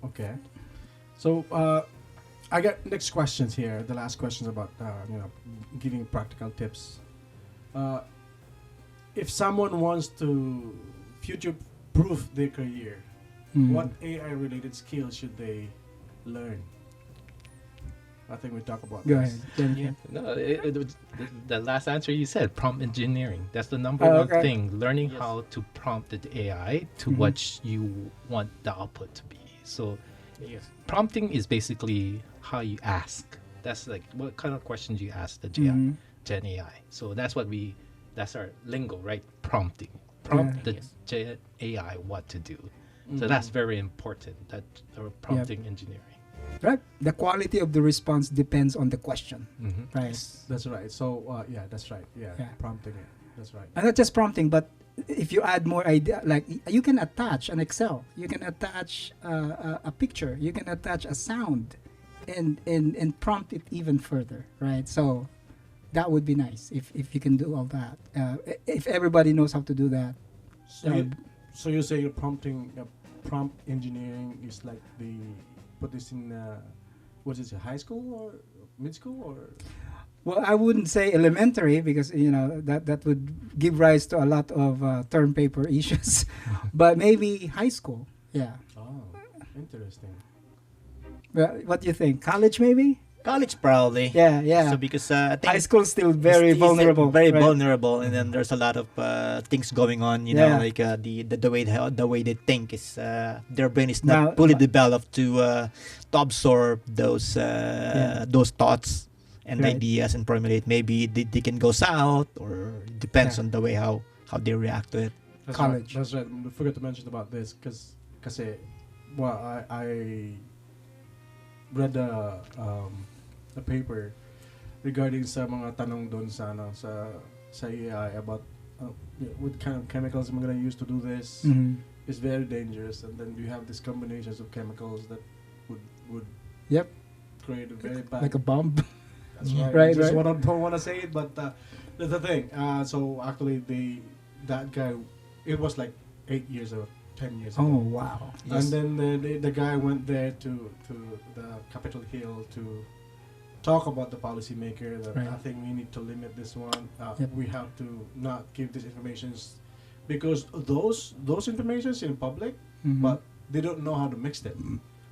okay. So, I got next questions here. The last questions about giving practical tips. If someone wants to future-proof their career, Mm. what AI-related skills should they learn? I think we talk about Go this. ahead. Jennifer. No, the last answer you said, prompt engineering. That's the number Oh, one okay. thing. Learning how to prompt the AI to what you want the output to be. So, prompting is basically how you ask. That's like what kind of questions you ask the Mhm. Gen AI. So that's our lingo, right? Prompting. Prompt the Gen AI what to do. So that's very important. That prompting engineering. Right. The quality of the response depends on the question. Right. That's right. So, that's right. Yeah, Yeah. prompting it. That's right. And not just prompting, but if you add more idea, like you can attach an Excel, you can attach a picture, you can attach a sound, and prompt it even further, right? So that would be nice if you can do all that. If everybody knows how to do that. So you say you're prompting, prompt engineering is like put this in what is it, high school or mid school or? Well, I wouldn't say elementary because that would give rise to a lot of term paper issues, but maybe high school. Yeah. Oh, interesting. Well, what do you think? College maybe? College probably. Yeah, yeah. So because I think High school still very it's vulnerable. very right? vulnerable, and then there's a lot of things going on. You Yeah. know, like the way they think is their brain is Now- not fully developed to absorb those thoughts and Right. ideas and formulate. Maybe they can go south, or depends Yeah. on the way how they react to it. That's College. Right. That's right. We forgot to mention about this because, well, I read a paper regarding sa mga tanong doon sa sa AI about what kind of chemicals am I gonna use to do this. Mhm. It's very dangerous, and then you have these combinations of chemicals that would Yep. create a very bad. Like a bomb. That's right. Right, I just right. don't want to say it, but that's the thing. So actually, that guy, it was like 8 years or 10 years Oh ago. wow. Yes. And then the guy went there to the Capitol Hill to talk about the policymaker that Right. I think we need to limit this one. Yep. We have to not give these informations because those informations in public, Mhm. but they don't know how to mix it.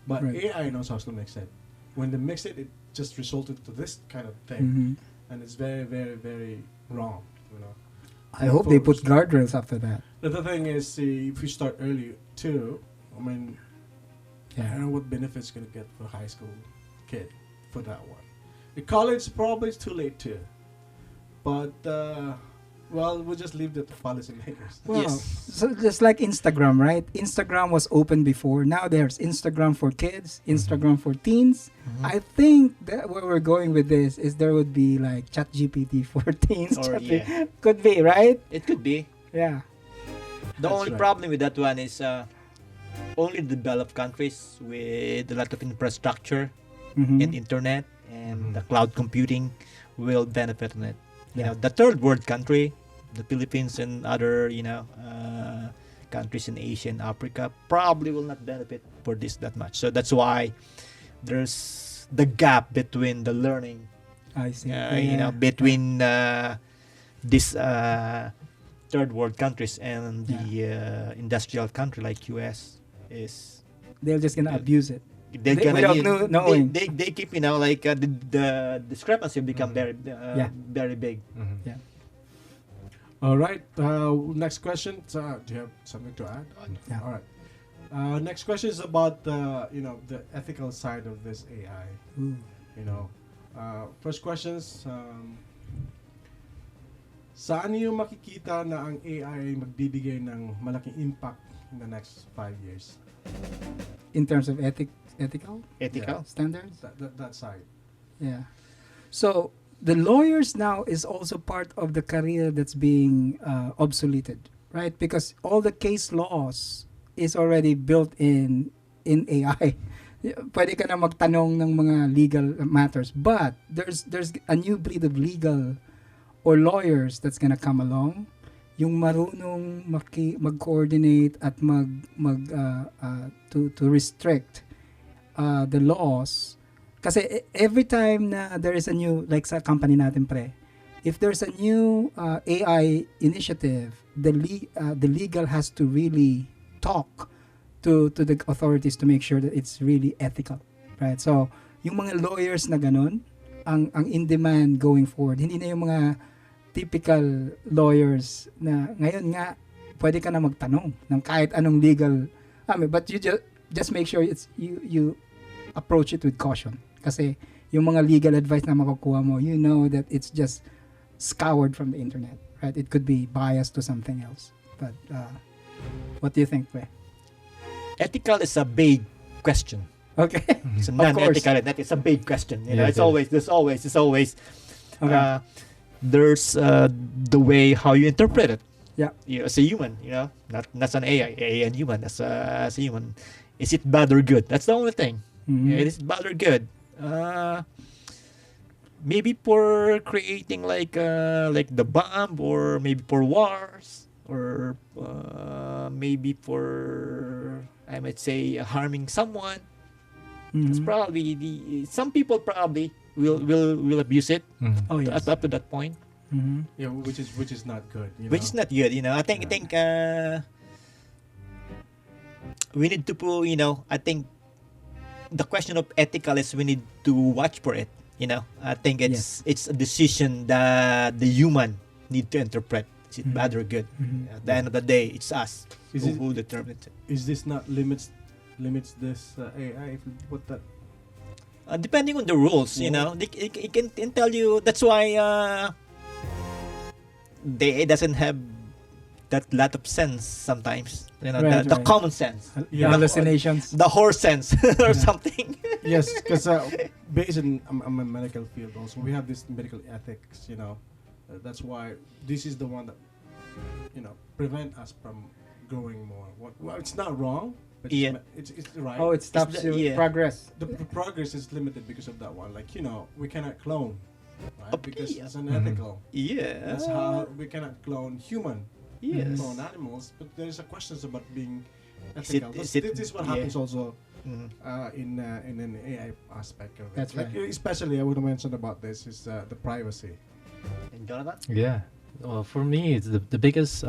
But Right. AI knows how to mix it. When they mix it, it just resulted to this kind of thing, Mhm. and it's very, very, very wrong. You know. I hope they put Folks. guardrails after that. The other thing is, if you start early too, I mean, I Yeah. don't know what benefits you're gonna get for a high school kid for that one. The college probably is too late too, but well, we'll just leave that to policymakers. Well, Yes. so just like Instagram, right? Instagram was open before. Now there's Instagram for kids, Instagram for teens. I think that where we're going with this is there would be like ChatGPT for teens. Or, yeah. Could be, right? It could be. Yeah. The That's only right. problem with that one is only developed countries with a lot of infrastructure Mhm. and internet and the cloud computing will benefit from it. You Yeah. know, the third world country, the Philippines and other countries in Asia and Africa probably will not benefit for this that much. So that's why there's the gap between the learning, I see. between this third world countries and the industrial country like US is They're just gonna abuse it. they're gonna without knowing. they keep the discrepancy become very big. All right. Next question. Do you have something to add? Yeah. All right. Next question is about the ethical side of this AI. Ooh. First questions. Saan niyo makikita na ang AI ay magbibigay ng malaking impact in the next 5 years? In terms of ethical Ethical. standards. That side. Yeah. So the lawyers now is also part of the career that's being obsoleted, right? Because all the case laws is already built in AI. Pwede ka na magtanong ng mga legal matters, but there's a new breed of legal or lawyers that's gonna come along, yung marunong mag-coordinate at to restrict the laws. Kasi every time na there is a new, like sa company natin if there's a new AI initiative, the legal has to really talk to the authorities to make sure that it's really ethical, right? So yung mga lawyers na ganun, ang in demand going forward, hindi na yung mga typical lawyers na ngayon nga pwede ka na magtanong ng kahit anong legal but you just make sure you approach it with caution kasi yung mga legal advice na makukuha mo, you know that it's just scoured from the internet, right? It could be biased to something else, but what do you think, pre? Ethical is a big question. Okay. It's a Of course. non-ethical. That is a big question. You know, Yeah, it's it always there's always Okay. there's the way how you interpret it. Yeah. As a human, not an AI and human as a human. Is it bad or good? That's the only thing. Mhm. Is it bad or good? Maybe for creating like the bomb, or maybe for wars, or maybe for, I might say, harming someone. It's Mhm. probably some people probably will abuse it Oh yes. up to that point, Mhm. Yeah, which is not good. which is not good. I think we need to put. I think the question of ethical is we need to watch for it. I think it's a decision that the human need to interpret. Is it bad or good? At the end of the day, it's us who determines it. Is this not limits this AI if you put that? Depending on the rules, it can tell you. That's why the AI doesn't have that lot of sense sometimes. Right, the right. common sense, Yeah. Hallucinations. the horse sense or something. Yes, because based in I'm a medical field also, we have this medical ethics. That's why this is the one that prevent us from growing more. Well, it's not wrong, but Yeah. it's right. Oh, it stops the- your yeah. progress. The progress is limited because of that one. Like we cannot clone, right? Okay, Because yeah. it's unethical. Yeah. That's how we cannot clone human. Yes. Clone animals, but there's a questions about being Is it- ethical. is This it- is what yeah. happens also Mhm. in an AI aspect of it. That's like, right. Especially, I would mention about this is the privacy. And Jonathan? Yeah. Well, for me, it's the biggest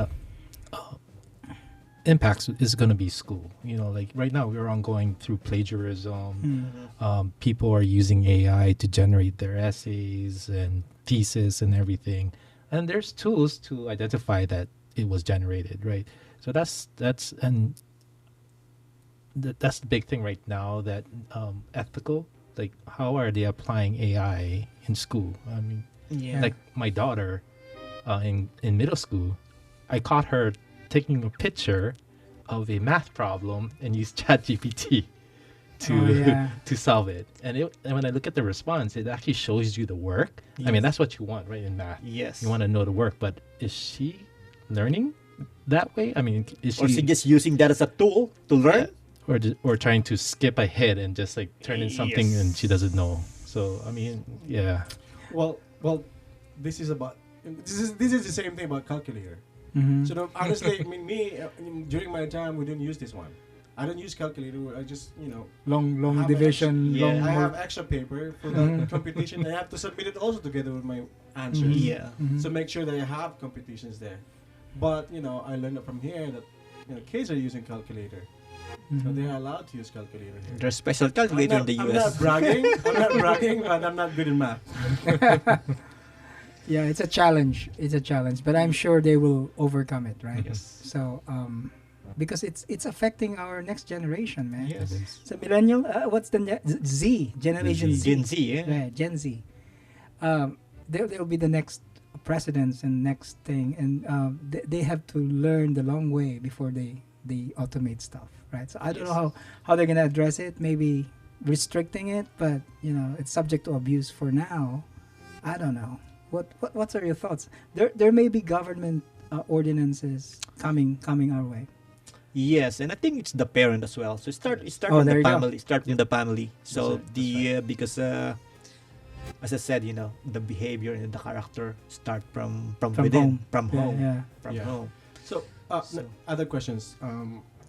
impacts is going to be school. Like right now, we're on going through plagiarism. People are using AI to generate their essays and thesis and everything. And there's tools to identify that it was generated, right? So that's the big thing right now. That ethical, like how are they applying AI in school? I mean, Yeah. like my daughter in middle school, I caught her taking a picture of a math problem and used ChatGPT to Oh, yeah. to solve it. And when I look at the response, it actually shows you the work. I mean, that's what you want, right, in math. Yes. You want to know the work, but is she learning that way? I mean, is Or she just using that as a tool to learn? or trying to skip ahead and just like turn in something and she doesn't know? So I mean, yeah. Well, this is the same thing about calculator. Mhm. So honestly, I mean, during my time, we didn't use this one. I don't use calculator. I just Long I have division. extra- long I more- have extra paper for the computation. I have to submit it also together with my answers. Yeah. Mhm. So make sure that I have computations there. But I learned from here that kids are using calculator. So they are allowed to use calculator here. There's special calculator in the I'm US. not bragging. I'm not bragging, but I'm not good in math. Yeah, it's a challenge. It's a challenge, but I'm sure they will overcome it, right? Yes. So, because it's affecting our next generation, man. Yes. So millennial, what's the Z generation Z? Gen Z, yeah. Right, Gen Z. They'll be the next presidents and next thing, and they have to learn the long way before they automate stuff, right? So I don't know how they're gonna address it. Maybe restricting it, but it's subject to abuse for now. I don't know. What are your thoughts? There may be government ordinances coming our way. Yes, and I think it's the parent as well. So start Oh, from there the you go. family. Start from the family. So That's right. because as I said, the behavior and the character start from From within, home. from Yeah, home, yeah. from Yeah. home. So, So- other questions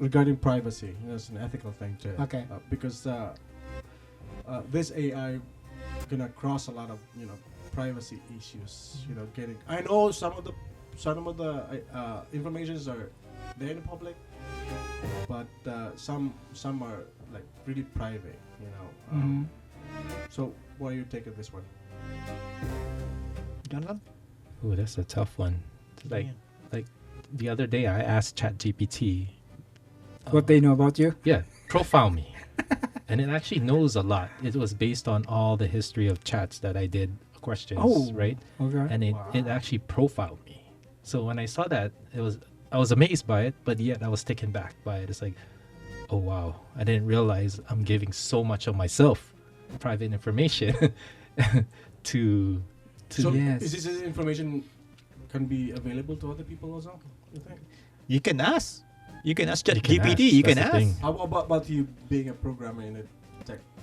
regarding privacy. It's an ethical thing too. Okay. Because this AI gonna cross a lot of privacy issues. I know some of the informations are there in the public, but some are like really private. Mhm. So, what do you take of this one? Jonathan? Ooh, that's a tough one. Like Yeah. the other day, I asked ChatGPT. What they know about you? Yeah, profile me. And it actually knows a lot. It was based on all the history of chats that I did, questions, Oh. right? Okay. And it actually profiled me. So when I saw that, I was amazed by it, but yet I was taken back by it. It's like, oh wow, I didn't realize I'm giving so much of myself, private information, to So, Yes. is this information can be available to other people also? You think? You can ask. You can ask You can ChatGPT. ask. You can That's the ask. thing. How about you being a programmer in the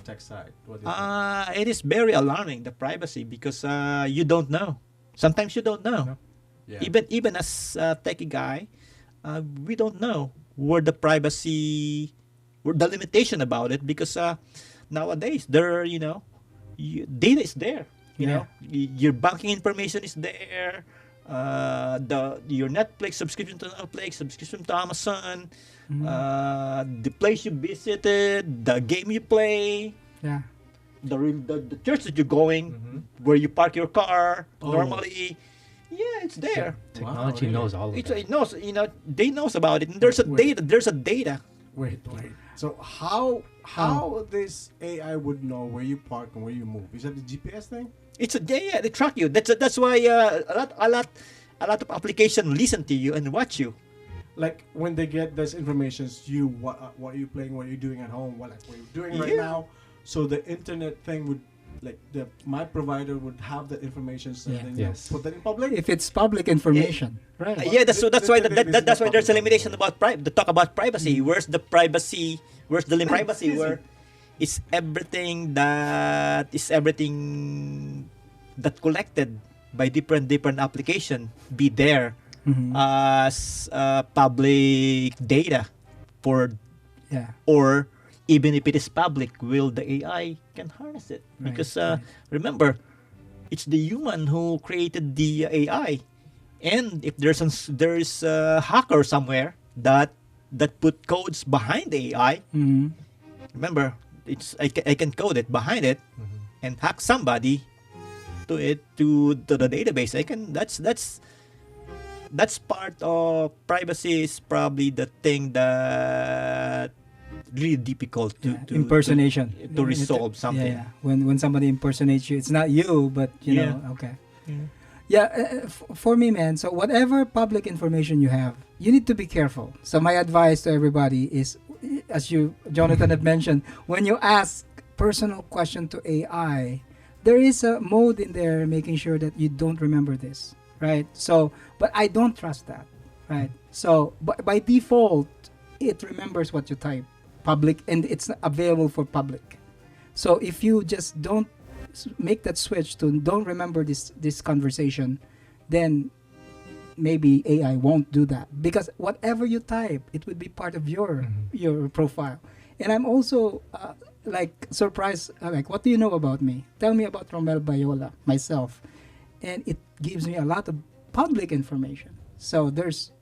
tech side? What do you think? It is very alarming, the privacy, because you don't know. Sometimes you don't know. Yeah. Even as a techie guy, we don't know where the privacy, where the limitation about it, because nowadays data is there. Yeah. Your banking information is there. your Netflix subscription to Netflix, subscription to Amazon, Mhm. the place you visited, the game you play, Yeah. the church that you're going, where you park your car Oh. normally. Yeah, it's there. Technology really? knows all of It that. knows, they knows about it. And there's a Wait. data. There's a data. Wait. So how this AI would know where you park and where you move? Is that the GPS thing? It's a yeah. They track you. That's why a lot of application listen to you and watch you. Like when they get this information, what are you playing, what are you doing at home, what you're doing right Yeah. now. So the internet thing would, like my provider would have that information, so Yeah. then Yes. you put that in public. If it's public information, right? Yeah, that's why Literally, this is that's why the there's a public limitation domain. about the talk about privacy. Where's the privacy? Where's the limit privacy? Easy. Where is everything that collected by different application be there Mhm. as public data for, Yeah. or even if it is public, will the AI can harness it? Right, Because right. remember, it's the human who created the AI, and if there's a hacker somewhere that put codes behind the AI, Mhm. remember, I can code it behind it and hack somebody to the database. That's part of privacy, is probably the thing that really difficult Yeah, to impersonation to resolve something. Yeah, when somebody impersonates you, it's not you, but you Yeah. know. Okay. Yeah, for me, man. So whatever public information you have, you need to be careful. So my advice to everybody is, as Jonathan had mentioned, when you ask personal question to AI, there is a mode in there making sure that you don't remember this, right? So, but I don't trust that, right? So, but by default, it remembers what you type, public, and it's available for public. So if you just don't make that switch to don't remember this conversation, then maybe AI won't do that, because whatever you type, it would be part of your profile. And I'm also like surprised, like, what do you know about me? Tell me about Romel Bayola, myself, and it gives me a lot of public information. So there's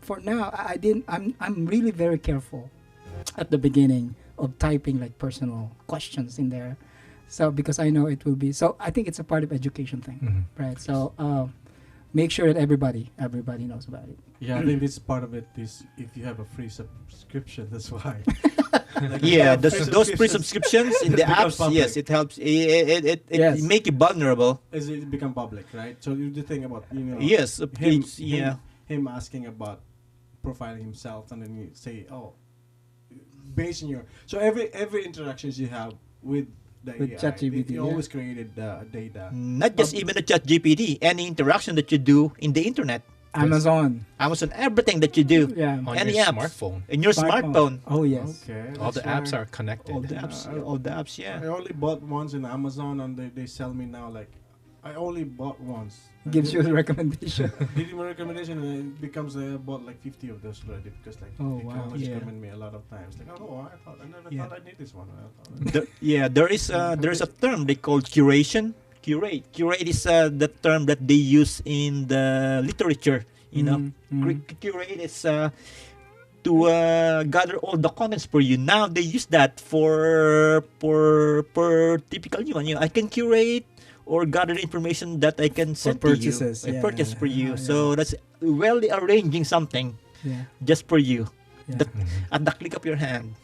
for now, I'm really very careful at the beginning of typing like personal questions in there. So because I know it will be, so I think it's a part of education thing, right? So make sure that everybody knows about it. Yeah, I think this part of it is if you have a free subscription. That's why. Like, Yeah, free those free subscriptions, subscriptions in the it becomes apps, public. yes, it helps. It Yes. make you vulnerable. Is it become public, right? So you the thing about Yes, him, it's, yeah. him asking about profiling himself, and then you say, oh, based on your, so every interactions you have with the With AI, ChatGPT, you yeah. always created data. Not just even the chat GPT, any interaction that you do in the internet, Amazon, Amazon, everything that you do yeah, On Any your apps. smartphone. in your smartphone. Oh yes. Okay, All the that's apps why are connected. All the apps, I yeah. only bought once in Amazon, and they sell me now like I only bought once. Gives you a recommendation. Give me a recommendation, and it becomes I bought like 50 of those already, because like Oh, it wow. always Yeah. recommend me a lot of times. Like, oh, I never Yeah. thought I need this one. I thought There's a term they call curation. Curate is the term that they use in the literature. Curate is to gather all the contents for you. Now they use that for typical human. I can curate or gather information that I can send purchases, to you. yeah. Purchase for you. Yeah. So that's well arranging something Yeah, just for you yeah. That- at the click of your hand.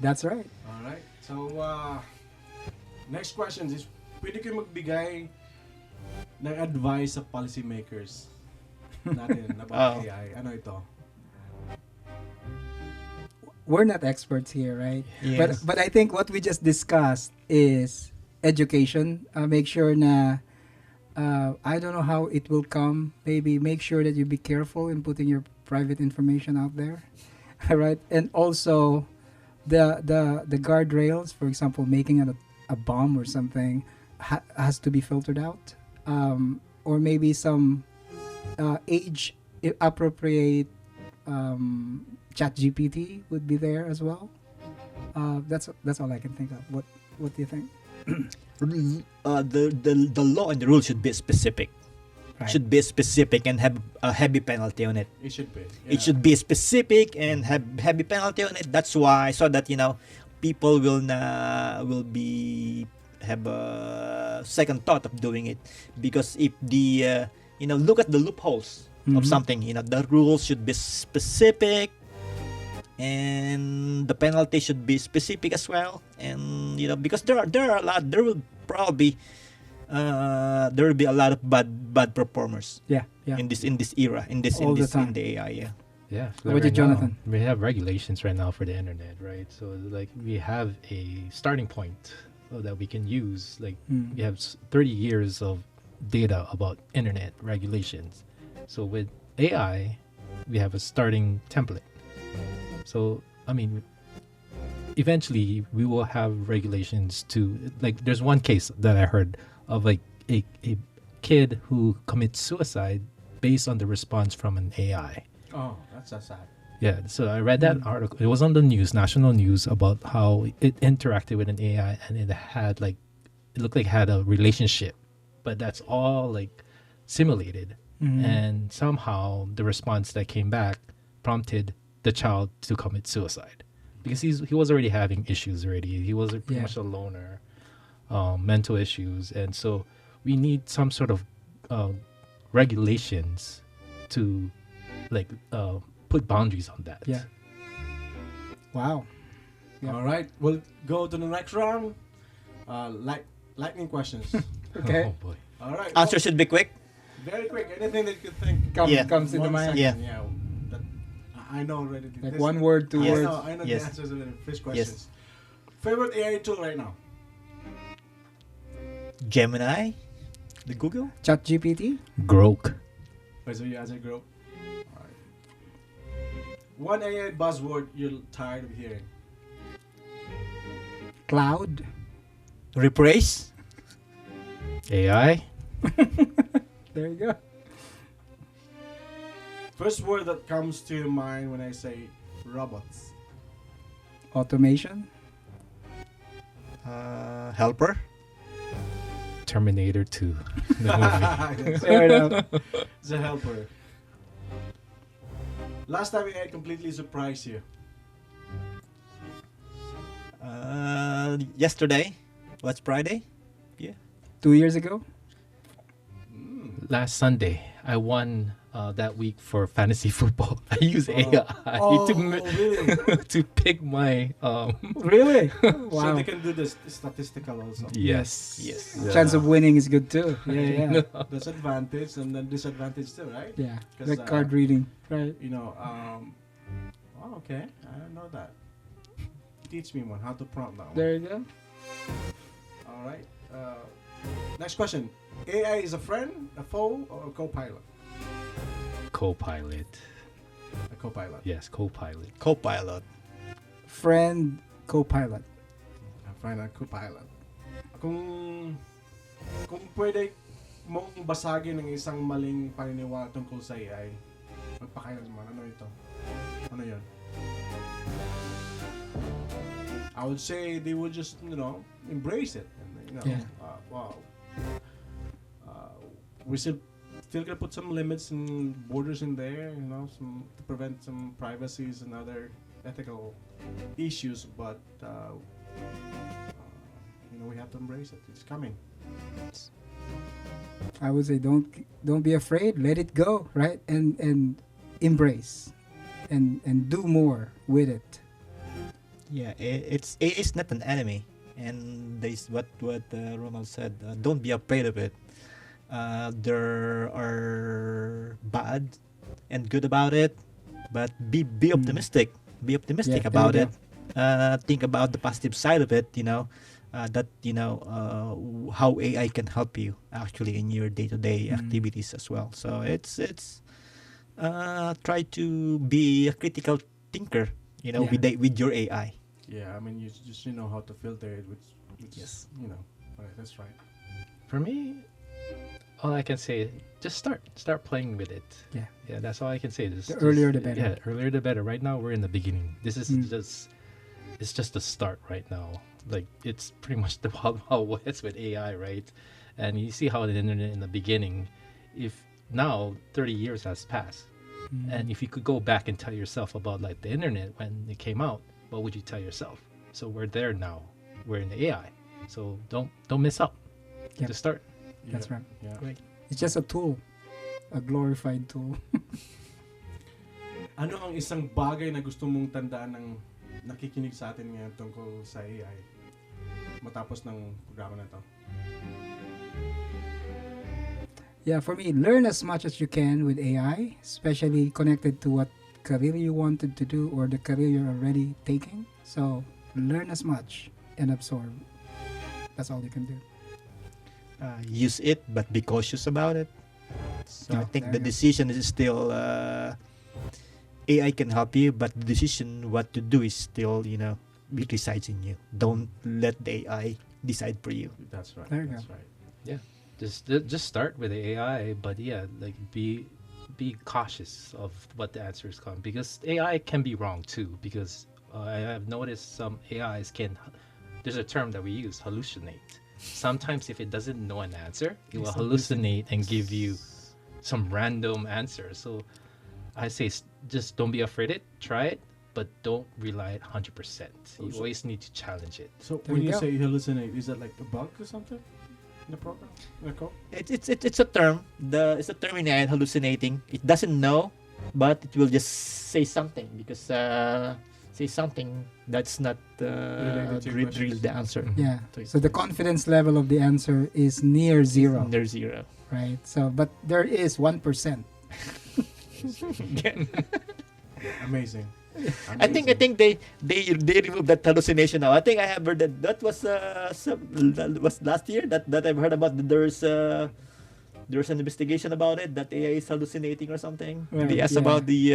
That's right. All right. So next question is, pwede kayo magbigay ng advice sa policymakers natin about Oh. AI. Ano ito? We're not experts here, right? Yes. But I think what we just discussed is education. Make sure na I don't know how it will come. Maybe make sure that you be careful in putting your private information out there, right? And also the guardrails. For example, making a bomb or something has to be filtered out, or maybe some age appropriate chat GPT would be there as well. That's all I can think of. What do you think? The law and the rules should be specific. Right. should be specific and have a heavy penalty on it. It should be. It should be specific and have heavy penalty on it. That's why, so that people will be have a second thought of doing it, because if the look at the loopholes of Mhm. something, the rules should be specific and the penalty should be specific as well, and because there are a lot, there will probably there will be a lot of bad performers Yeah, yeah. in this era, in All the time. in the AI. Yeah. Yeah. How about you, Jonathan? We have regulations right now for the internet, right? So like we have a starting point that we can use. Like Mm. we have 30 years of data about internet regulations. So with AI, we have a starting template. So I mean, eventually we will have regulations to, like, there's one case that I heard of like a kid who commits suicide based on the response from an AI. Oh, that's so sad. Yeah, so I read that article. It was on the news, national news, about how it interacted with an AI and it looked like it had a relationship, but that's all like simulated. Mhm. And somehow the response that came back prompted the child to commit suicide because he was already having issues already. He was pretty Yeah. much a loner, mental issues, and so we need some sort of regulations to put boundaries on that. Yeah. Wow. Yeah. All right, we'll go to the next round. Lightning questions. Okay. Oh boy. All right. Answer should be quick. Very quick. Anything that you could think. Yeah. Comes into 1 mind. second, Yeah. That I know already. Like one word, two I words. know Yes. the answers to the first Yes. questions. Favorite AI tool right now? Gemini, the Google. Chat GPT. Grok. Wait, so you answer group. All right. One AI buzzword you're tired of hearing. Cloud. Repraise. AI. There you go. First word that comes to your mind when I say robots. Automation. Helper. Terminator 2. The movie. Fair enough. It's a helper. Last time AI completely surprised you. Yesterday. What's Friday? 2 years ago. Last Sunday, I won that week for fantasy football. I use AI Oh, to really? to pick my Really? So Wow. they can do this statistical also. yes. Yes. Chance of winning is good too. Yeah, yeah. That's advantage and then disadvantage too, right? Yeah. 'Cause, Like card reading, right? You know, oh, okay. I don't know that. Teach me one, how to prompt that one. There you go. All right. Next question. AI is a friend, a foe, or a co-pilot? Co-pilot. A co-pilot. Yes, co-pilot. Copilot. Friend, co-pilot. A friend and co-pilot. Kung pwede mong basagin ng isang maling paniniwala tungkol sa AI, magpakailanman. Ano ito? Ano yun? I would say they would just, embrace it. And, Yeah. Wow. We still gonna put some limits and borders in there, to prevent some privacies and other ethical issues, but we have to embrace it. It's coming. I would say don't be afraid. Let it go, right? And embrace, and do more with it. Yeah, it's not an enemy, and there's what Ronald said. Don't be afraid of it. There are bad and good about it, but be optimistic. Be optimistic Yeah, about there it. you Think about the positive side of it. How AI can help you actually in your day-to-day activities as well. So it's try to be a critical thinker. Yeah. With your AI. Yeah, I mean, you just know how to filter it, which Yes. Right, that's right. For me, all I can say is just start playing with it. Yeah. Yeah, that's all I can say. The earlier the better. Yeah, earlier the better. Right now we're in the beginning. This is Mm. it's just the start right now. Like it's pretty much the Wild Wild West with AI, right? And you see how the internet in the beginning, if now 30 years has passed. And if you could go back and tell yourself about like the internet when it came out, what would you tell yourself? So we're there now. We're in the AI. So don't miss out. Yep. To start. That's right. Yeah. Right. It's just a tool, a glorified tool. Ano ang isang bagay na gusto mong tandaan ng nakikinig sa atin ngayon tungkol sa AI matapos ng programa na to? Yeah, for me, learn as much as you can with AI, especially connected to what career you wanted to do or the career you're already taking. So learn as much and absorb. That's all you can do. Use it, but be cautious about it. So I Oh, think there the you go. decision is still AI can help you, but the decision what to do is still, it resides in you. Don't let the AI decide for you. That's right. There you That's go. right. Just start with the AI, but yeah, like be cautious of what the answers come, because AI can be wrong too. Because I have noticed some AIs can. There's a term that we use, hallucinate. Sometimes if it doesn't know an answer, it will hallucinate and give you some random answer. So I say just don't be afraid of it. Try it, but don't rely it 100%. You always need to challenge it. So There when you you go. say hallucinate, is that like a bug or something in the program? It's a term. It's a term in AI, hallucinating. It doesn't know, but it will just say something because say something that's not Related to your real the answer. Yeah. So So the confidence level of the answer is near zero, There's zero. right? So, but there is 1%. Amazing. I think they removed that hallucination now. I think I have heard that was last year that I've heard about that there's an investigation about it that AI is hallucinating or something. Right, They asked yeah. about the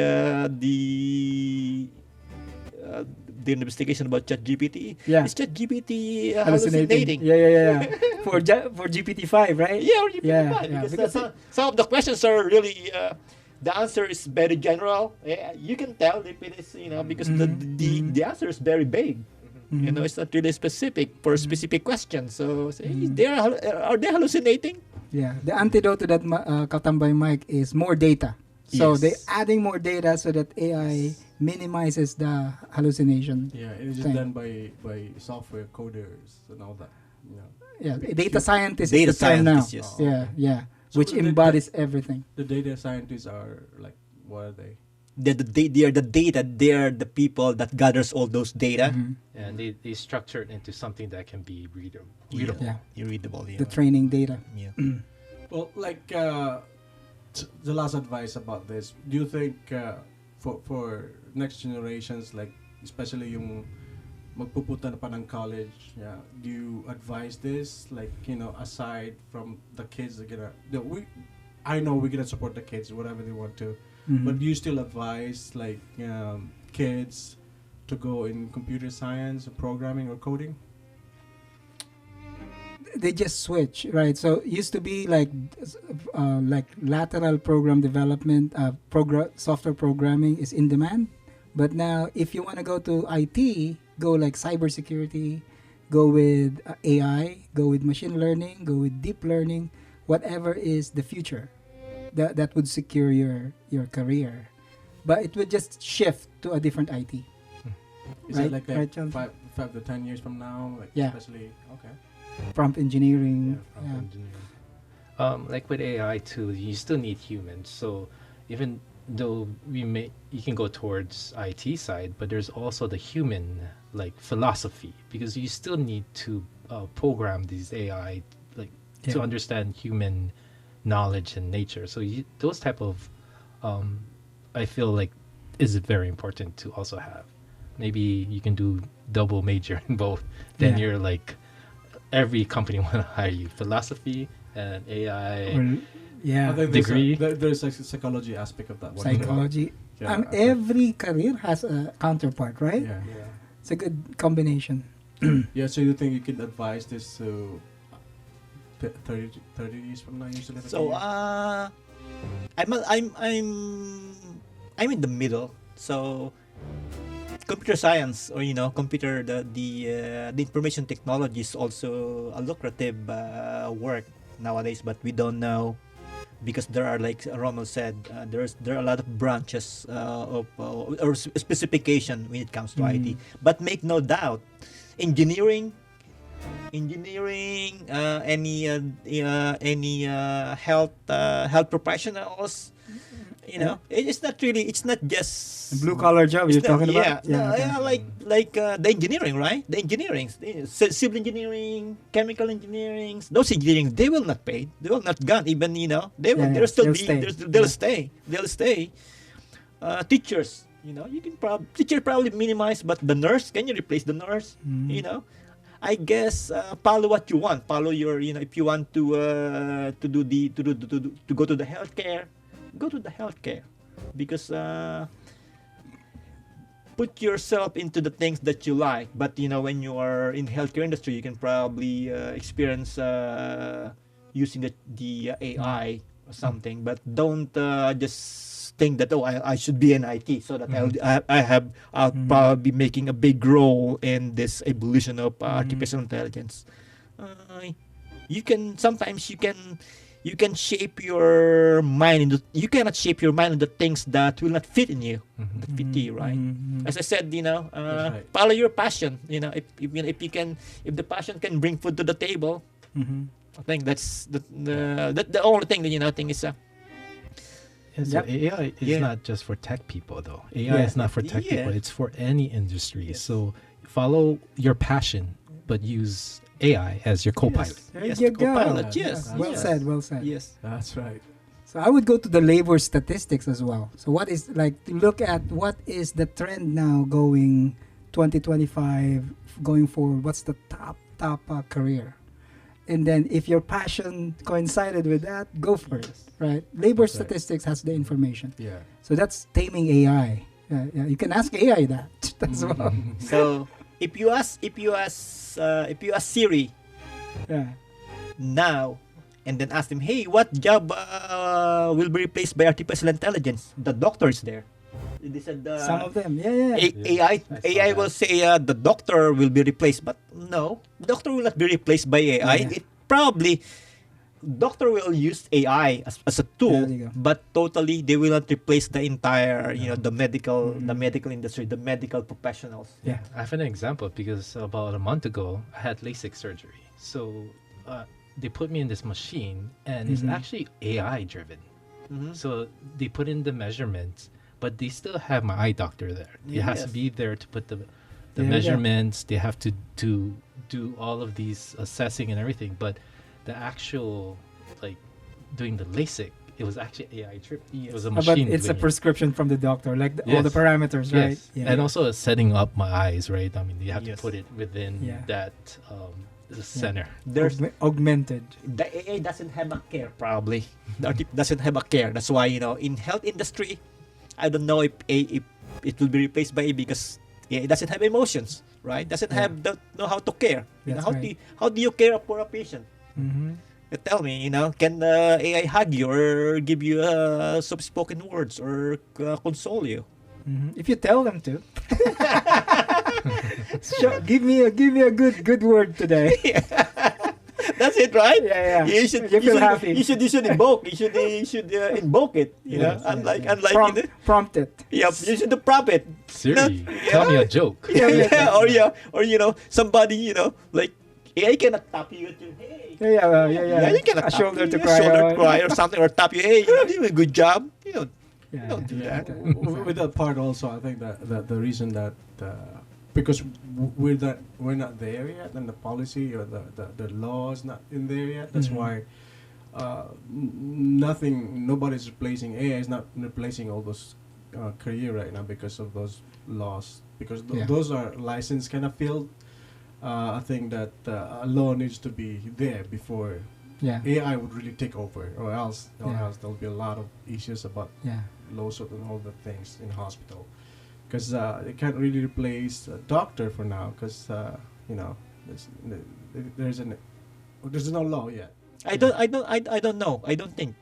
investigation about ChatGPT. Yeah. Is ChatGPT hallucinating? Yeah. For GPT-5, right? Yeah, or GPT-5, Yeah, because because some of the questions are really the answer is very general. You can tell if it is, because the answer is very vague. It's not really specific for a specific question. So, are they hallucinating? Yeah, the antidote to that, Katambay Mike, is more data. So Yes. they're adding more data so that AI minimizes the hallucination. Yeah, it is just Thing. done by software coders and all that. Yeah, data scientist Data is the term now. scientist, Oh. yes. Yeah, So which the- embodies everything. The data scientists are like, what are they? They are the data. They are the people that gathers all those data. Mhm. And they structure it into something that can be readable. Yeah, Readable. Yeah. the training data. Yeah. Well, like the last advice about this, do you think for next generations, like especially yung magpupunta na pa ng college, yeah, do you advise this, like, aside from the kids that I know we're gonna support the kids whatever they want to, Mhm. but do you still advise like kids to go in computer science or programming or coding? They just switch, right? So it used to be like lateral program development, software programming is in demand. But now, if you want to go to IT, go like cybersecurity, go with AI, go with machine learning, go with deep learning, whatever is the future that would secure your career. But it would just shift to a different IT. Is Right, it like right, John? 5 to 10 years from now, like Yeah. especially okay? Prompt engineering. Prompt Yeah. engineering. Like with AI too, you still need humans. So even though you can go towards IT side, but there's also the human like philosophy, because you still need to program these AI like to Yeah. understand human knowledge and nature. So those type of I feel like is very important to also have. Maybe you can do double major in both. Then Yeah. you're like every company want to hire you, philosophy and AI. Or- yeah. I think Degree. there's a psychology aspect of that one. Psychology. Yeah, I think- Every career has a counterpart, right? Yeah. It's a good combination. Yeah, so you think you can advise this to 30 years from now? Usually So I'm in the middle. So computer science, or computer the information technology is also a lucrative work nowadays, but we don't know because there are, like Rommel said, there are a lot of branches or specification when it comes to IT. But make no doubt, engineering, any health professionals, it's not just Blue collar job you're it's not- talking about? okay. okay. like the engineering, right? The engineering, civil engineering, chemical engineering, those engineering, they will not pay. They will not gone. Even they will. Yeah, They'll still they'll be. stay. They'll Yeah. stay. They'll stay. Teachers, you can teacher probably minimize, but the nurse, can you replace the nurse? I guess follow what you want. Follow your, if you want to go to the healthcare, go to the healthcare, because put yourself into the things that you like. But when you are in healthcare industry, you can probably experience using the AI or something. But don't just think that I should be in IT so that I'll probably be making a big role in this evolution of artificial intelligence. You can shape your mind you cannot shape your mind into things that will not fit in you, that fit you, right? As I said, right. follow your passion. If the passion can bring food to the table, I think that's the only thing that think is Yeah, so Yep. AI is Yeah. not just for tech people, though. AI is not for tech Yeah. people. It's for any industry. Yes. So follow your passion, but use AI as your co-pilot. There Yes, you the go. co-pilot, yes, Well yes. said, well said. yes. That's right. So I would go to the labor statistics as well. So what is like to look at what is the trend now going 2025 going forward? What's the top career? And then if your passion coincided with that, go for it. Right? Labor That's right. statistics has the information. Yeah. So that's taming AI. Yeah, you can ask AI that as well. So if you ask Siri Yeah. now, and then ask them, hey, what job will be replaced by artificial intelligence? The doctor is there. They said Some of them. Yeah. AI I saw will that. say the doctor will be replaced, but no, the doctor will not be replaced by AI. Yeah. It probably doctor will use AI as a tool, There you go. but totally they will not replace the entire the medical industry, the medical professionals. Yeah. I have an example because about a month ago, I had LASIK surgery. So they put me in this machine, and it's actually AI driven. Mhm. So they put in the measurements, but they still have my eye doctor there. He has to Yes. be there to put the There you go. measurements. They have to do all of these assessing and everything. But the actual like doing the LASIK, it was actually AI trip. It was a But machine. it's a doing it. prescription from the doctor, like all the Yes. parameters, right? Yes. And also setting up my eyes, right? I mean, you have Yes. to put it within Yeah. that the center. There's augmented. the AI doesn't have a care probably. The doesn't have a care. That's why in health industry, I don't know if it will be replaced by AI because it doesn't have emotions, right? Doesn't Yeah. have know how to care. That's How right. how do you care for a patient? Mm-hmm. Tell me, can the AI hug you or give you soft spoken words or console you? If you tell them to. Give me a good word today. That's it, right? Yeah. You should You feel happy. You should invoke. You should invoke it. Yes, unlike Prompt it. Yep, you should prompt it. Siri, tell me a joke. Or somebody like AI cannot tap you at your hey. Yeah. You cannot A tap shoulder you, to a cry. shoulder on. cry or something, or tap you. Hey, you're doing a good job. Yeah, don't do yeah. that. With that part also, I think that the reason that because we're not there yet, and the policy or the law is not in there yet. That's why nobody's replacing AI is not replacing all those career right now because of those laws, because Yeah. those are licensed kind of field. I think that a law needs to be there before Yeah. AI would really take over, or else Yeah. there'll be a lot of issues about Yeah. lawsuit and all the things in hospital, because they can't really replace a doctor for now, because there's no law yet. I don't know. I don't think.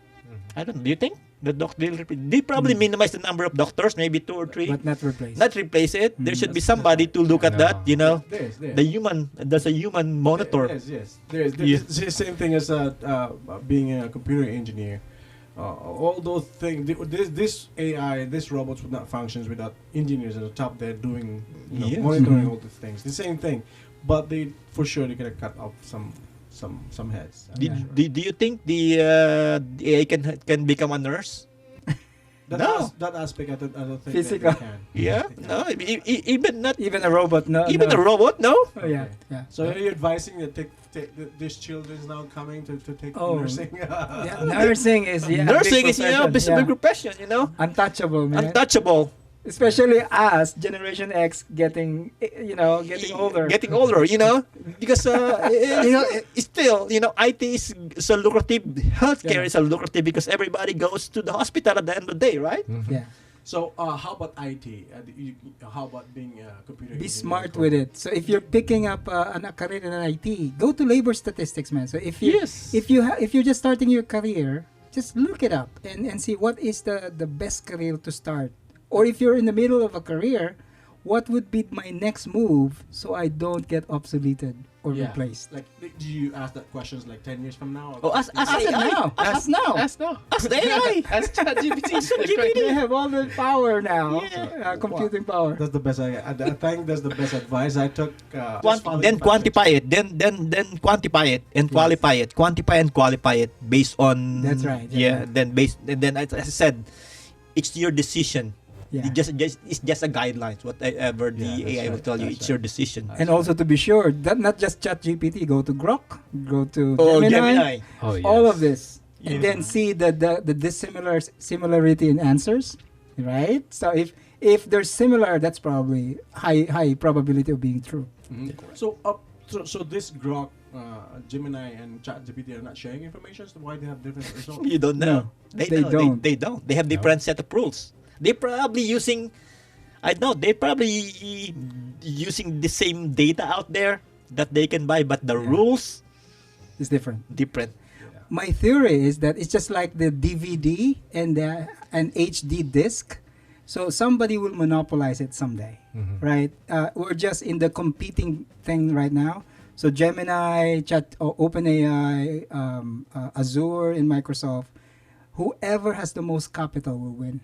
I don't. Do you think the doctor? They probably minimize the number of doctors, maybe 2 or 3. But not replace. Not replace it. There should be That's somebody to look at that. There's There's a human monitor. Yes. There's Yeah. it's the same thing as being a computer engineer. all those things, this AI, this robots would not function without engineers at the top there doing, Yes. monitoring Mhm. all the things. The same thing, but they for sure they're gonna cut off some heads. I'm sure. Do you think the AI can become a nurse? That, No. that aspect, I don't think Physical. that they can. Yeah, They no, can. even not Even a robot, no. even no. a robot, no. Oh, yeah, Okay. yeah. So are you advising that these children's now coming to take Oh. nursing? Yeah, nursing is Nursing big is big profession, profession, untouchable, man. untouchable. Especially us, Generation X, getting older. Getting older, because it's still, IT is so lucrative. Healthcare Yeah. is so lucrative because everybody goes to the hospital at the end of the day, right? Mhm. Yeah, So how about IT? How about being a computer? be engineer? smart with it. So if you're picking up a career in IT, go to labor statistics, man. So if you Yes. if you're just starting your career, just look it up and see what is the best career to start. Or if you're in the middle of a career, what would be my next move so I don't get obsoleted or Yeah. replaced? Like, do you ask that questions like 10 years from now? Oh, ask Ask it AI. now. Ask now. Ask now. Ask the AI. Ask ChatGPT. They have all the power now, Yeah. computing power. That's the best. I think that's the best advice I took. Just following Then facts. quantify it. Then quantify it and qualify it. Quantify and qualify it based on. That's right, Yeah. yeah. Then as I said, it's your decision. Yeah. It's just a guidelines. Whatever the Yeah, that's AI will right, tell you, that's it's right. your decision. And also to be sure, that not just ChatGPT, go to Grok, go to Oh, Gemini, Oh, yes. all of this, and Yeah. then see the similarity in answers, right? So if there's similar, that's probably high probability of being true. Mhm. So this Grok, Gemini, and ChatGPT are not sharing information. So why they have different results? You don't know. No, they know. don't. They don't. They have different set of rules. They probably using. I know they probably using the same data out there that they can buy, but the Yeah. rules It's different. different. My theory is that it's just like the DVD and an HD disc. So somebody will monopolize it someday, Mhm. right? We're just in the competing thing right now. So Gemini, OpenAI, Azure, and Microsoft, whoever has the most capital will win,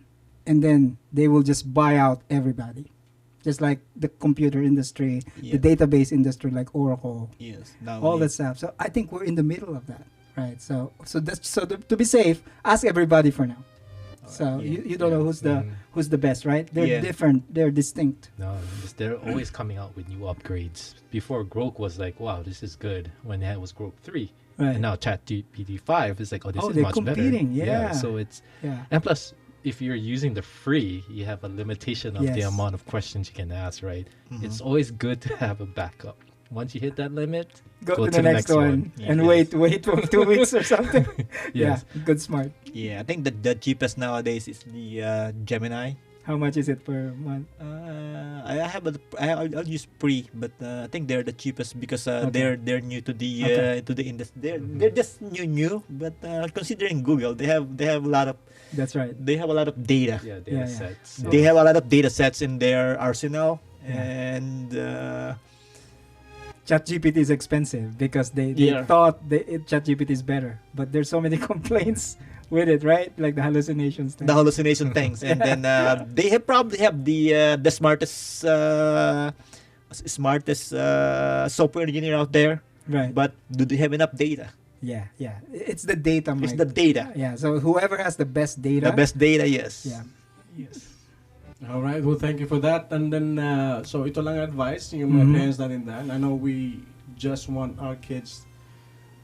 and then they will just buy out everybody, just like the computer industry, Yeah. the database industry, like Oracle, Yes. Now all that stuff. So I think we're in the middle of that, right? So to be safe, ask everybody for now. So yeah, you don't know who's the best, right? They're Yeah. different. They're distinct. No, they're always coming out with new upgrades. Before Grok was like, wow, this is good. When it was Grok 3. Right. And now ChatGPT 5 is like, oh, this Oh, is they're much competing, better. yeah. So it's, Yeah. and plus, if you're using the free, you have a limitation of the Yes. amount of questions you can ask, right? Mhm. It's always good to have a backup. Once you hit that limit, Go to the next one and Yes. wait for 2 weeks or something. yes. Yeah, good smart. Yeah, I think that the cheapest nowadays is the Gemini. How much is it per month? I'll use pre, but I think they're the cheapest because Okay. they're new to the Okay. industry. They're just new, but considering Google, they have a lot of That's right. data. Yeah, data Yeah, yeah. sets. Yeah. They have a lot of data sets in their arsenal, Yeah. and ChatGPT is expensive because they Yeah. thought ChatGPT is better, but there's so many complaints with it, right? Like the hallucinations thing. the hallucination things, and then they have probably have the smartest software engineer out there, right. but do they have enough data? Yeah. It's the data, Mike. It's the data, Yeah. So whoever has the best data. the best data. Yes. Yeah. Yes. All right. Well, thank you for that. And then, so ito lang advice yung mga Mhm. parents natin dahil I know we just want our kids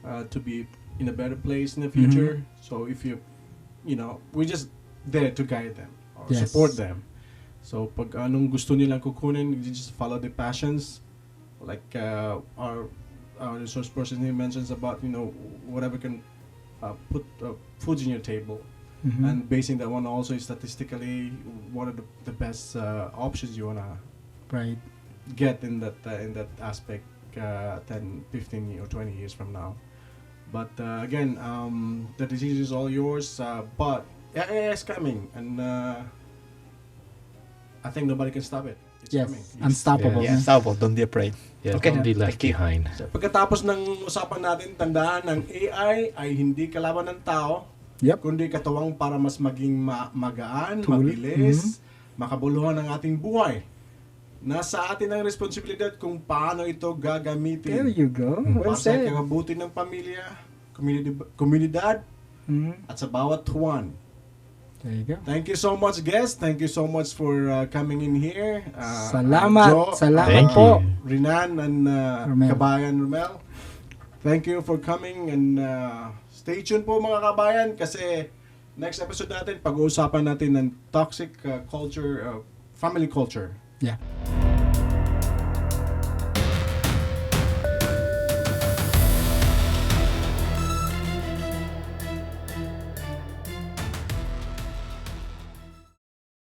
to be in a better place in the future. So if we're just there to guide them or Yes. support them. So pag anong gusto nilang kukunin, you just follow the passions. Like our resource person here mentions about whatever can put foods in your table. Mhm. And basing that one also is statistically what are the best options you wanna right. get in that aspect 10, 15 or 20 years from now. But again, the decision is all yours. But AI is coming, and I think nobody can stop it. It's Yes. coming. Unstoppable. Yeah. man. Salvo, don't be afraid. Yeah, Okay. don't be left Thank you. behind. So, pagkatapos ng usapan natin, tandaan ng AI ay hindi kalaban ng tao. Yep. kundi katuwang para mas maging magaan, Tool. mabilis, makabuluhan ang ating buhay. Nasa atin ang responsibilidad kung paano ito gagamitin. There you go. Well Para sa said. ikabubuti ng pamilya, komunidad, Mhm. at sa bawat one. There you go. Thank you so much, guest. Thank you so much for coming in here. Salamat. Salamat Thank po. you. Rinan and Romel. Kabayan Romel. Thank you for coming and stay tuned po mga kabayan kasi next episode natin pag-uusapan natin ng toxic culture, family culture. Yeah.